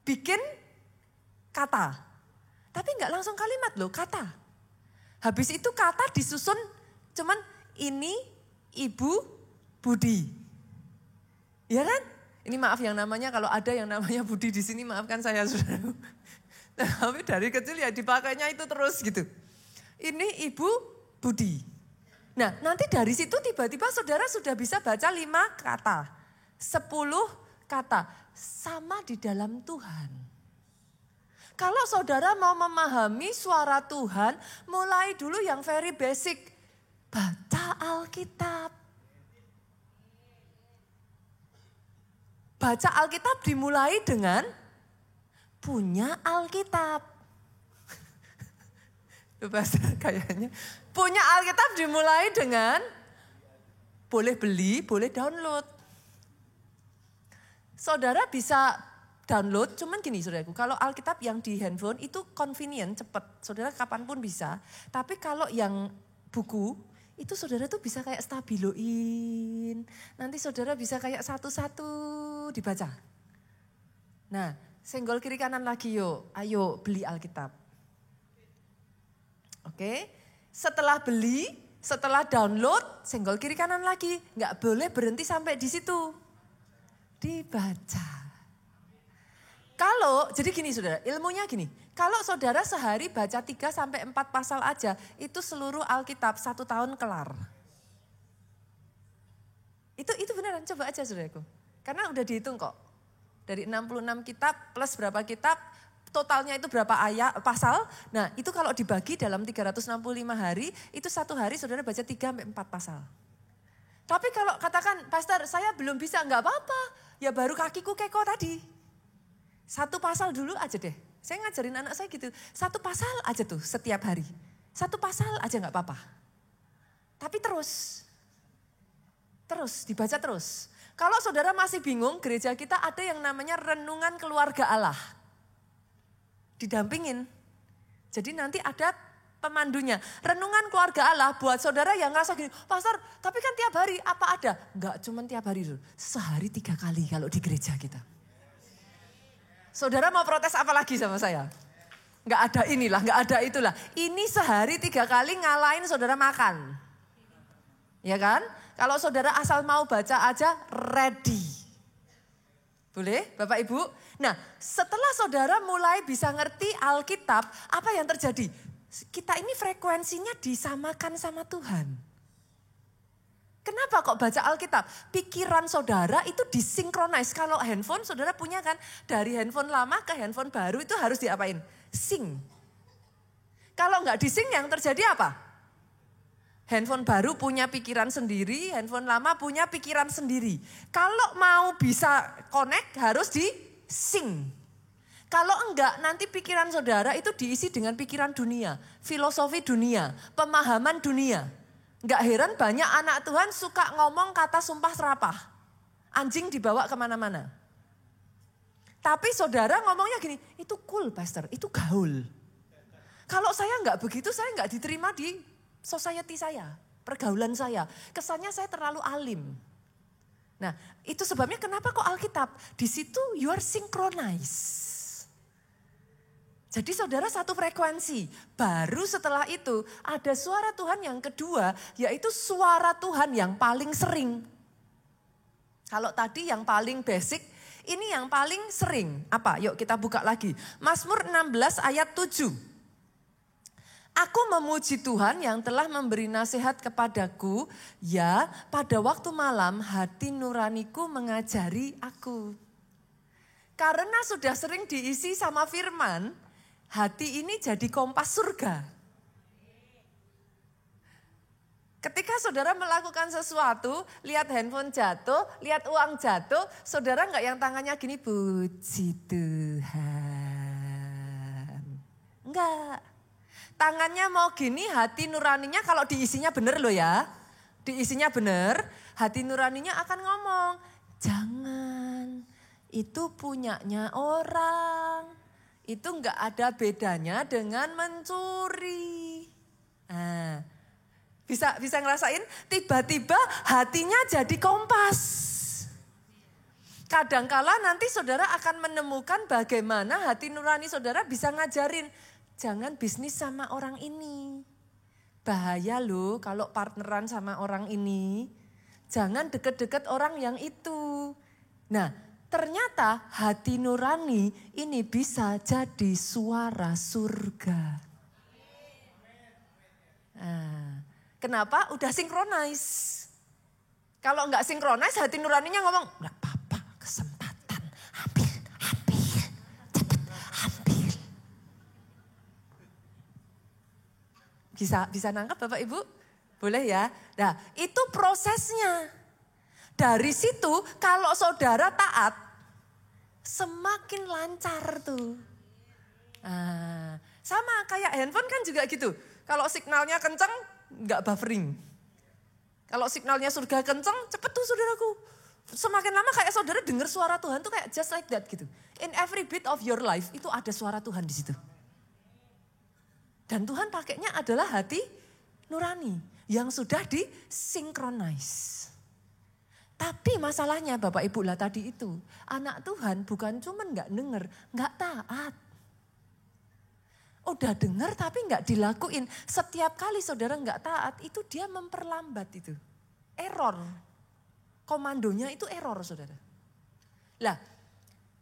bikin kata. Tapi nggak langsung kalimat loh, kata. Habis itu kata disusun cuman ini Ibu Budi. Ya kan? Ini maaf yang namanya kalau ada yang namanya Budi di sini maafkan saya saudara. Tapi dari kecil ya dipakainya itu terus gitu. Ini Ibu Budi. Nah, nanti dari situ tiba-tiba saudara sudah bisa baca 5 kata, 10 kata, sama di dalam Tuhan. Kalau saudara mau memahami suara Tuhan, mulai dulu yang very basic, baca Alkitab. Baca Alkitab dimulai dengan punya Alkitab. Bahasa kayaknya punya Alkitab dimulai dengan boleh beli, boleh download. Saudara bisa download, cuman gini saudaraku, kalau Alkitab yang di handphone itu convenient, cepat. Saudara kapanpun bisa. Tapi kalau yang buku, itu saudara tuh bisa kayak stabiloin. Nanti saudara bisa kayak satu-satu dibaca. Nah, senggol kiri kanan lagi yuk, ayo beli Alkitab. Oke, setelah beli, setelah download, senggol kiri kanan lagi. Nggak boleh berhenti sampai di situ. Dibaca. Kalau, jadi gini saudara, ilmunya gini. Kalau saudara sehari baca 3-4 pasal aja, itu seluruh Alkitab 1 tahun kelar. Itu beneran, coba aja saudaraku. Karena udah dihitung kok. Dari 66 kitab plus berapa kitab, totalnya itu berapa ayat, pasal. Nah itu kalau dibagi dalam 365 hari, itu 1 hari saudara baca 3-4 pasal. Tapi kalau katakan, pastor saya belum bisa, enggak apa-apa. Ya baru kakiku keko tadi. 1 pasal dulu aja deh. Saya ngajarin anak saya gitu, 1 pasal aja tuh setiap hari. 1 pasal aja enggak apa-apa. Tapi terus dibaca terus. Kalau saudara masih bingung, gereja kita ada yang namanya renungan keluarga Allah. Didampingin. Jadi nanti ada pemandunya. Renungan keluarga Allah buat saudara yang ngerasa gini, pastor tapi kan tiap hari, apa ada? Enggak cuma tiap hari, sehari 3 kali kalau di gereja kita. Saudara mau protes apa lagi sama saya? Enggak ada inilah, enggak ada itulah. Ini sehari 3 kali ngalahin saudara makan. Ya kan? Kalau saudara asal mau baca aja, ready. Boleh Bapak Ibu? Nah setelah saudara mulai bisa ngerti Alkitab, apa yang terjadi? Kita ini frekuensinya disamakan sama Tuhan. Kenapa kok baca Alkitab? Pikiran saudara itu disinkronis. Kalau handphone saudara punya kan, dari handphone lama ke handphone baru itu harus diapain? Sync. Kalau nggak disync yang terjadi apa? Handphone baru punya pikiran sendiri, handphone lama punya pikiran sendiri. Kalau mau bisa connect harus di sync. Kalau enggak nanti pikiran saudara itu diisi dengan pikiran dunia, filosofi dunia, pemahaman dunia. Enggak heran banyak anak Tuhan suka ngomong kata sumpah serapah. Anjing dibawa kemana-mana. Tapi saudara ngomongnya gini, itu cool pastor, itu gaul. Kalau saya enggak begitu, saya enggak diterima di society saya, pergaulan saya. Kesannya saya terlalu alim. Nah, itu sebabnya kenapa kok Alkitab? Di situ you are synchronized. Jadi saudara satu frekuensi. Baru setelah itu ada suara Tuhan yang kedua, yaitu suara Tuhan yang paling sering. Kalau tadi yang paling basic, ini yang paling sering. Apa? Yuk kita buka lagi. Mazmur 16 ayat 7. Aku memuji Tuhan yang telah memberi nasihat kepadaku, ya pada waktu malam hati nuraniku mengajari aku. Karena sudah sering diisi sama firman, hati ini jadi kompas surga. Ketika saudara melakukan sesuatu, lihat handphone jatuh, lihat uang jatuh, saudara enggak yang tangannya gini, puji Tuhan. Enggak. Tangannya mau gini, hati nuraninya kalau diisinya benar loh ya. Diisinya benar, hati nuraninya akan ngomong, jangan, itu punyanya orang. Itu enggak ada bedanya dengan mencuri. Nah, bisa ngerasain tiba-tiba hatinya jadi kompas. Kadangkala nanti saudara akan menemukan bagaimana hati nurani saudara bisa ngajarin. Jangan bisnis sama orang ini. Bahaya loh kalau partneran sama orang ini. Jangan deket-deket orang yang itu. Nah, ternyata hati nurani ini bisa jadi suara surga. Nah, Kenapa? Udah sinkronis. Kalau nggak sinkronis, hati nuraninya ngomong, nggak apa-apa, kesempatan, ambil, cepet, ambil. Bisa nangkap Bapak Ibu? Boleh ya? Nah, itu prosesnya. Dari situ, kalau saudara taat, semakin lancar tuh. Nah, sama kayak handphone kan juga gitu. Kalau signalnya kenceng, nggak buffering. Kalau signalnya surga kenceng, cepet tuh saudaraku. Semakin lama kayak saudara dengar suara Tuhan tuh kayak just like that gitu. In every bit of your life itu ada suara Tuhan di situ. Dan Tuhan pakainya adalah hati nurani yang sudah disinkronize. Tapi masalahnya Bapak Ibu lah tadi itu, anak Tuhan bukan cuma nggak denger, nggak taat. Udah dengar tapi nggak dilakuin. Setiap kali saudara nggak taat itu dia memperlambat itu. Error. Komandonya itu error saudara. Lah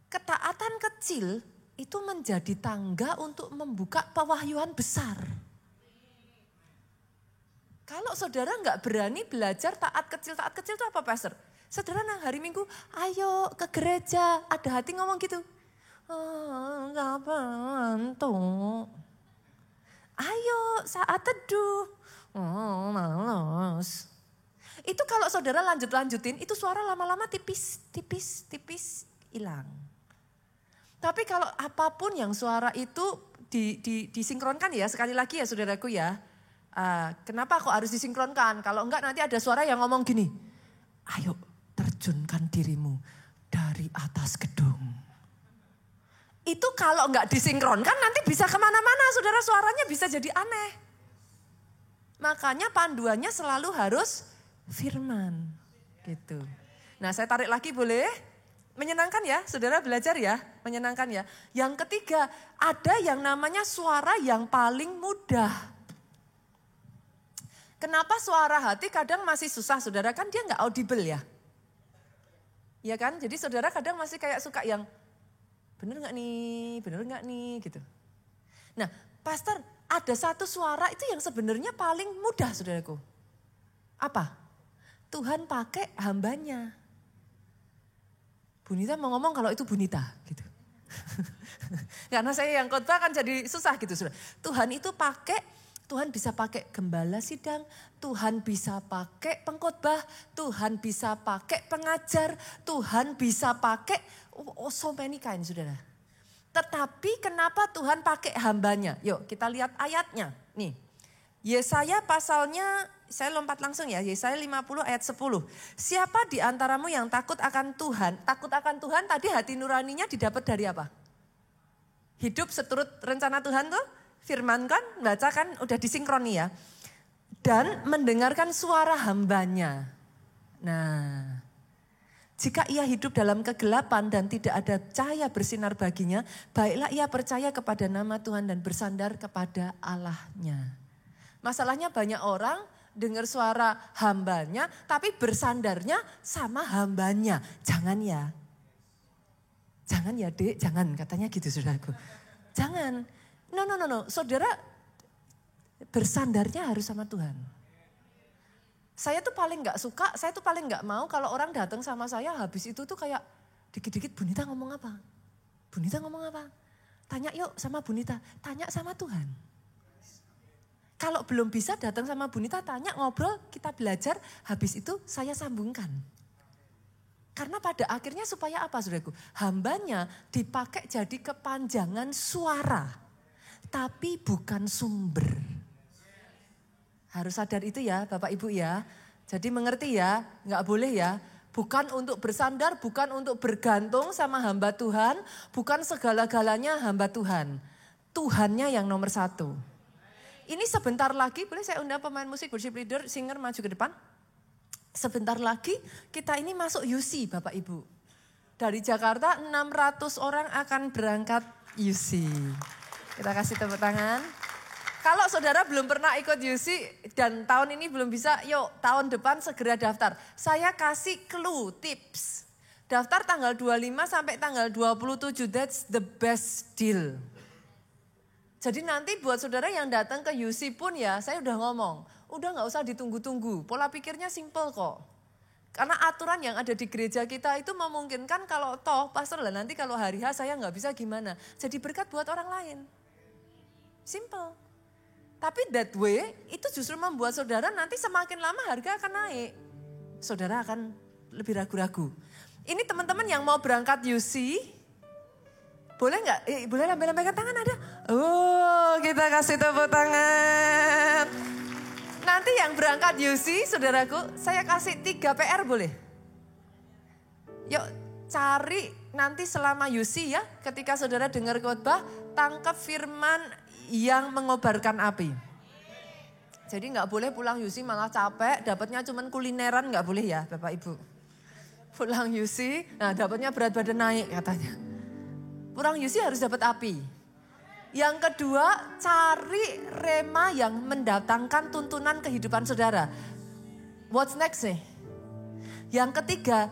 ketaatan kecil itu menjadi tangga untuk membuka pewahyuan besar. Kalau saudara nggak berani belajar taat kecil itu apa pastor? Saudara hari Minggu ayo ke gereja, ada hati ngomong gitu. Nggak bantu. Ayo saat teduh. Malas. Itu kalau saudara lanjutin, itu suara lama-lama tipis hilang. Tapi kalau apapun yang suara itu disinkronkan ya, sekali lagi ya saudaraku ya. Kenapa kok harus disinkronkan? Kalau enggak nanti ada suara yang ngomong gini. Ayo terjunkan dirimu dari atas gedung. Itu kalau enggak disinkronkan nanti bisa kemana-mana saudara, suaranya bisa jadi aneh. Makanya panduannya selalu harus firman gitu. Nah saya tarik lagi boleh? Menyenangkan ya saudara belajar ya, menyenangkan ya. Yang ketiga ada yang namanya suara yang paling mudah. Kenapa suara hati kadang masih susah saudara, kan dia enggak audible ya. Iya kan, jadi saudara kadang masih kayak suka yang bener gak nih gitu. Nah pastor ada satu suara itu yang sebenarnya paling mudah saudaraku. Apa? Tuhan pakai hambanya. Bunita mau ngomong kalau itu Bunita gitu. Karena saya yang khotbah kan jadi susah gitu saudara. Tuhan bisa pakai gembala sidang, Tuhan bisa pakai pengkhotbah, Tuhan bisa pakai pengajar, Tuhan bisa pakai so many kind saudara. Tetapi kenapa Tuhan pakai hambanya? Yuk kita lihat ayatnya. Nih, Yesaya pasalnya, saya lompat langsung ya, Yesaya 50 ayat 10. Siapa di antaramu yang takut akan Tuhan? Takut akan Tuhan tadi hati nuraninya didapat dari apa? Hidup seturut rencana Tuhan tuh? Firman kan, baca kan udah disinkroni ya. Dan mendengarkan suara hambanya. Nah, jika ia hidup dalam kegelapan dan tidak ada cahaya bersinar baginya, baiklah ia percaya kepada nama Tuhan dan bersandar kepada Allahnya. Masalahnya banyak orang dengar suara hambanya, tapi bersandarnya sama hambanya. Jangan ya. Jangan ya dek, jangan katanya gitu saudaraku. Jangan. No. Saudara bersandarnya harus sama Tuhan. Saya tuh paling gak suka, saya tuh paling gak mau kalau orang datang sama saya habis itu tuh kayak dikit-dikit Bunita ngomong apa? Bunita ngomong apa? Tanya yuk sama Bunita, tanya sama Tuhan. Kalau belum bisa datang sama Bunita tanya, ngobrol, kita belajar, habis itu saya sambungkan. Karena pada akhirnya supaya apa saudaraku? Hambanya dipakai jadi kepanjangan suara. Tapi bukan sumber. Harus sadar itu ya Bapak Ibu ya. Jadi mengerti ya, nggak boleh ya. Bukan untuk bersandar, bukan untuk bergantung sama hamba Tuhan. Bukan segala-galanya hamba Tuhan. Tuhannya yang nomor satu. Ini sebentar lagi, boleh saya undang pemain musik, worship leader, singer maju ke depan. Sebentar lagi kita ini masuk UC Bapak Ibu. Dari Jakarta 600 orang akan berangkat UC. Kita kasih tepuk tangan. Kalau saudara belum pernah ikut UC dan tahun ini belum bisa, yuk tahun depan segera daftar. Saya kasih clue, tips. Daftar tanggal 25 sampai tanggal 27, that's the best deal. Jadi nanti buat saudara yang datang ke UC pun ya, saya udah ngomong. udah gak usah ditunggu-tunggu. Pola pikirnya simple kok. Karena aturan yang ada di gereja kita itu memungkinkan kalau toh pastor lah nanti kalau hari H saya gak bisa gimana. Jadi berkat buat orang lain. Simple. Tapi that way itu justru membuat saudara nanti semakin lama harga akan naik. Saudara akan lebih ragu-ragu. Ini teman-teman yang mau berangkat UC, boleh nggak? Boleh lambaikan tangan ada? Oh, kita kasih tepuk tangan. Nanti yang berangkat UC, saudaraku, saya kasih 3 PR boleh? Yuk cari nanti selama UC ya, ketika saudara dengar khotbah, tangkap firman yang mengobarkan api. Jadi nggak boleh pulang UC malah capek, dapatnya cuman kulineran nggak boleh ya Bapak Ibu. Pulang UC, nah dapatnya berat badan naik katanya. Pulang UC harus dapat api. Yang kedua, cari rema yang mendatangkan tuntunan kehidupan saudara. What's next nih? Yang ketiga,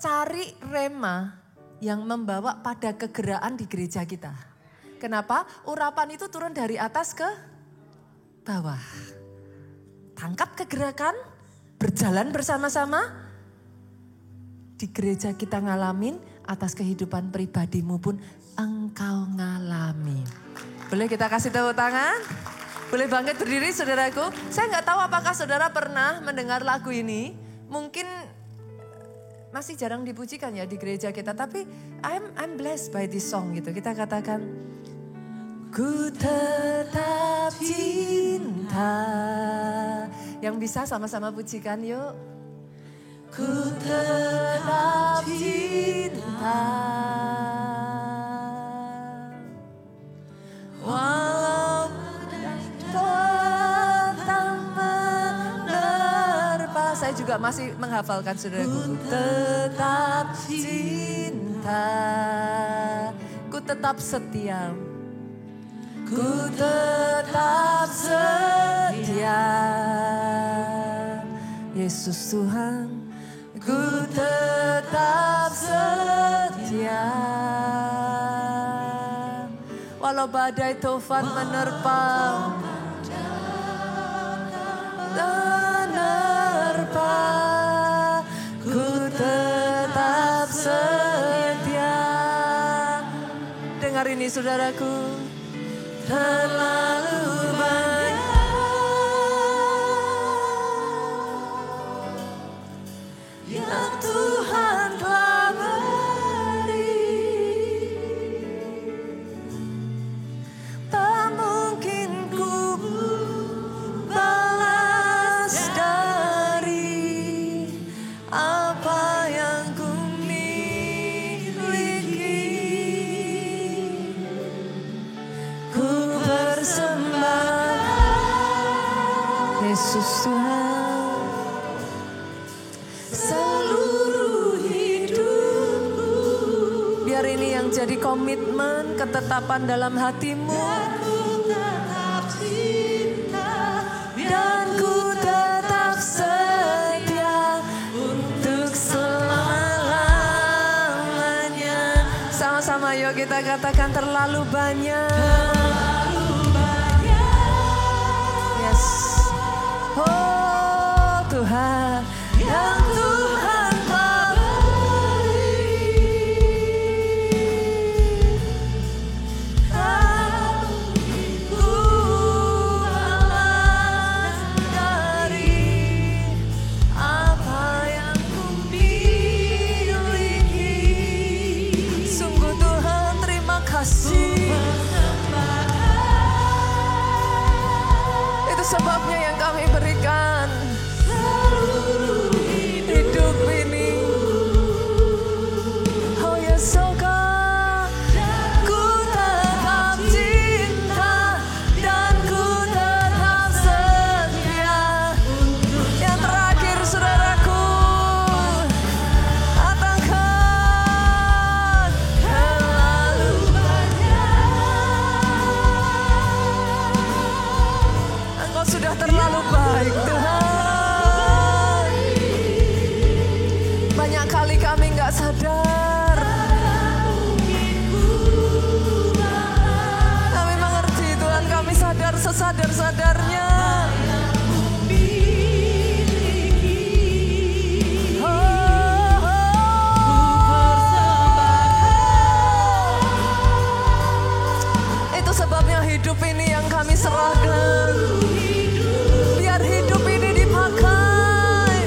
cari rema yang membawa pada kegerakan di gereja kita. Kenapa? Urapan itu turun dari atas ke bawah. Tangkap kegerakan, berjalan bersama-sama. Di gereja kita ngalamin, atas kehidupan pribadimu pun engkau ngalami. Boleh kita kasih tepuk tangan? Boleh bangkit berdiri saudaraku? Saya nggak tahu apakah saudara pernah mendengar lagu ini. Mungkin masih jarang dipujikan ya di gereja kita. Tapi I'm blessed by this song gitu. Kita katakan, ku tetap cinta. Yang bisa sama-sama pujikan yuk. Ku tetap cinta, walau datang menerpa. Saya juga masih menghafalkan saudaraku. Ku tetap cinta, ku tetap setia, ku tetap setia. Yesus Tuhan, ku tetap setia. Walau badai tofan menerpa, ku tetap setia. Dengar ini saudaraku, terlalu banyak yang Tuhan telah beri, tak mungkin ku balas dari apa yang ku miliki. Ku persembahkan Yesus Tuhan seluruh hidupku. Biar ini yang jadi komitmen, ketetapan dalam hatimu. Ku tetap cinta dan ku tetap setia untuk selamanya. Sama-sama yuk kita katakan terlalu banyak. Yes. Oh Tuhan, yang Tuhan telah beri, tak ku balas dari apa yang ku miliki. Sungguh Tuhan terima kasih. Itu sebabnya yang kami berikan. kami serahkan. Biar hidup ini dipakai.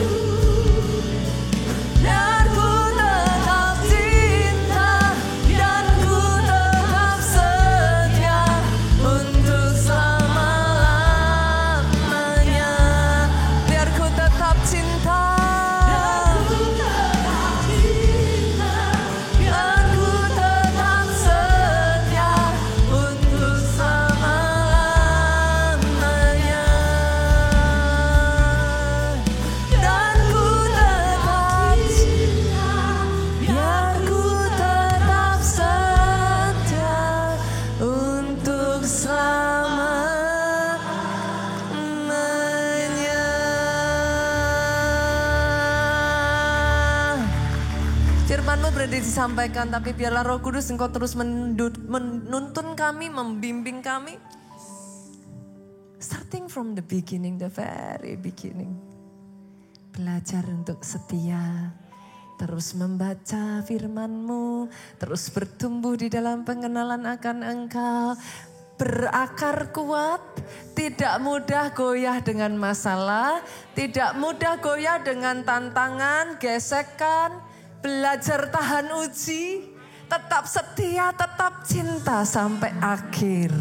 Dan ku tetap cinta, dan ku tetap setia untuk selama-lamanya. Biar ku tetap cinta. Firman-Mu berarti disampaikan, tapi biarlah Roh Kudus Engkau terus menuntun kami, membimbing kami. Starting from the beginning, the very beginning. Belajar untuk setia, terus membaca firman-Mu, terus bertumbuh di dalam pengenalan akan Engkau. Berakar kuat, tidak mudah goyah dengan masalah, tidak mudah goyah dengan tantangan, gesekan. Belajar tahan uji, tetap setia, tetap cinta sampai akhir.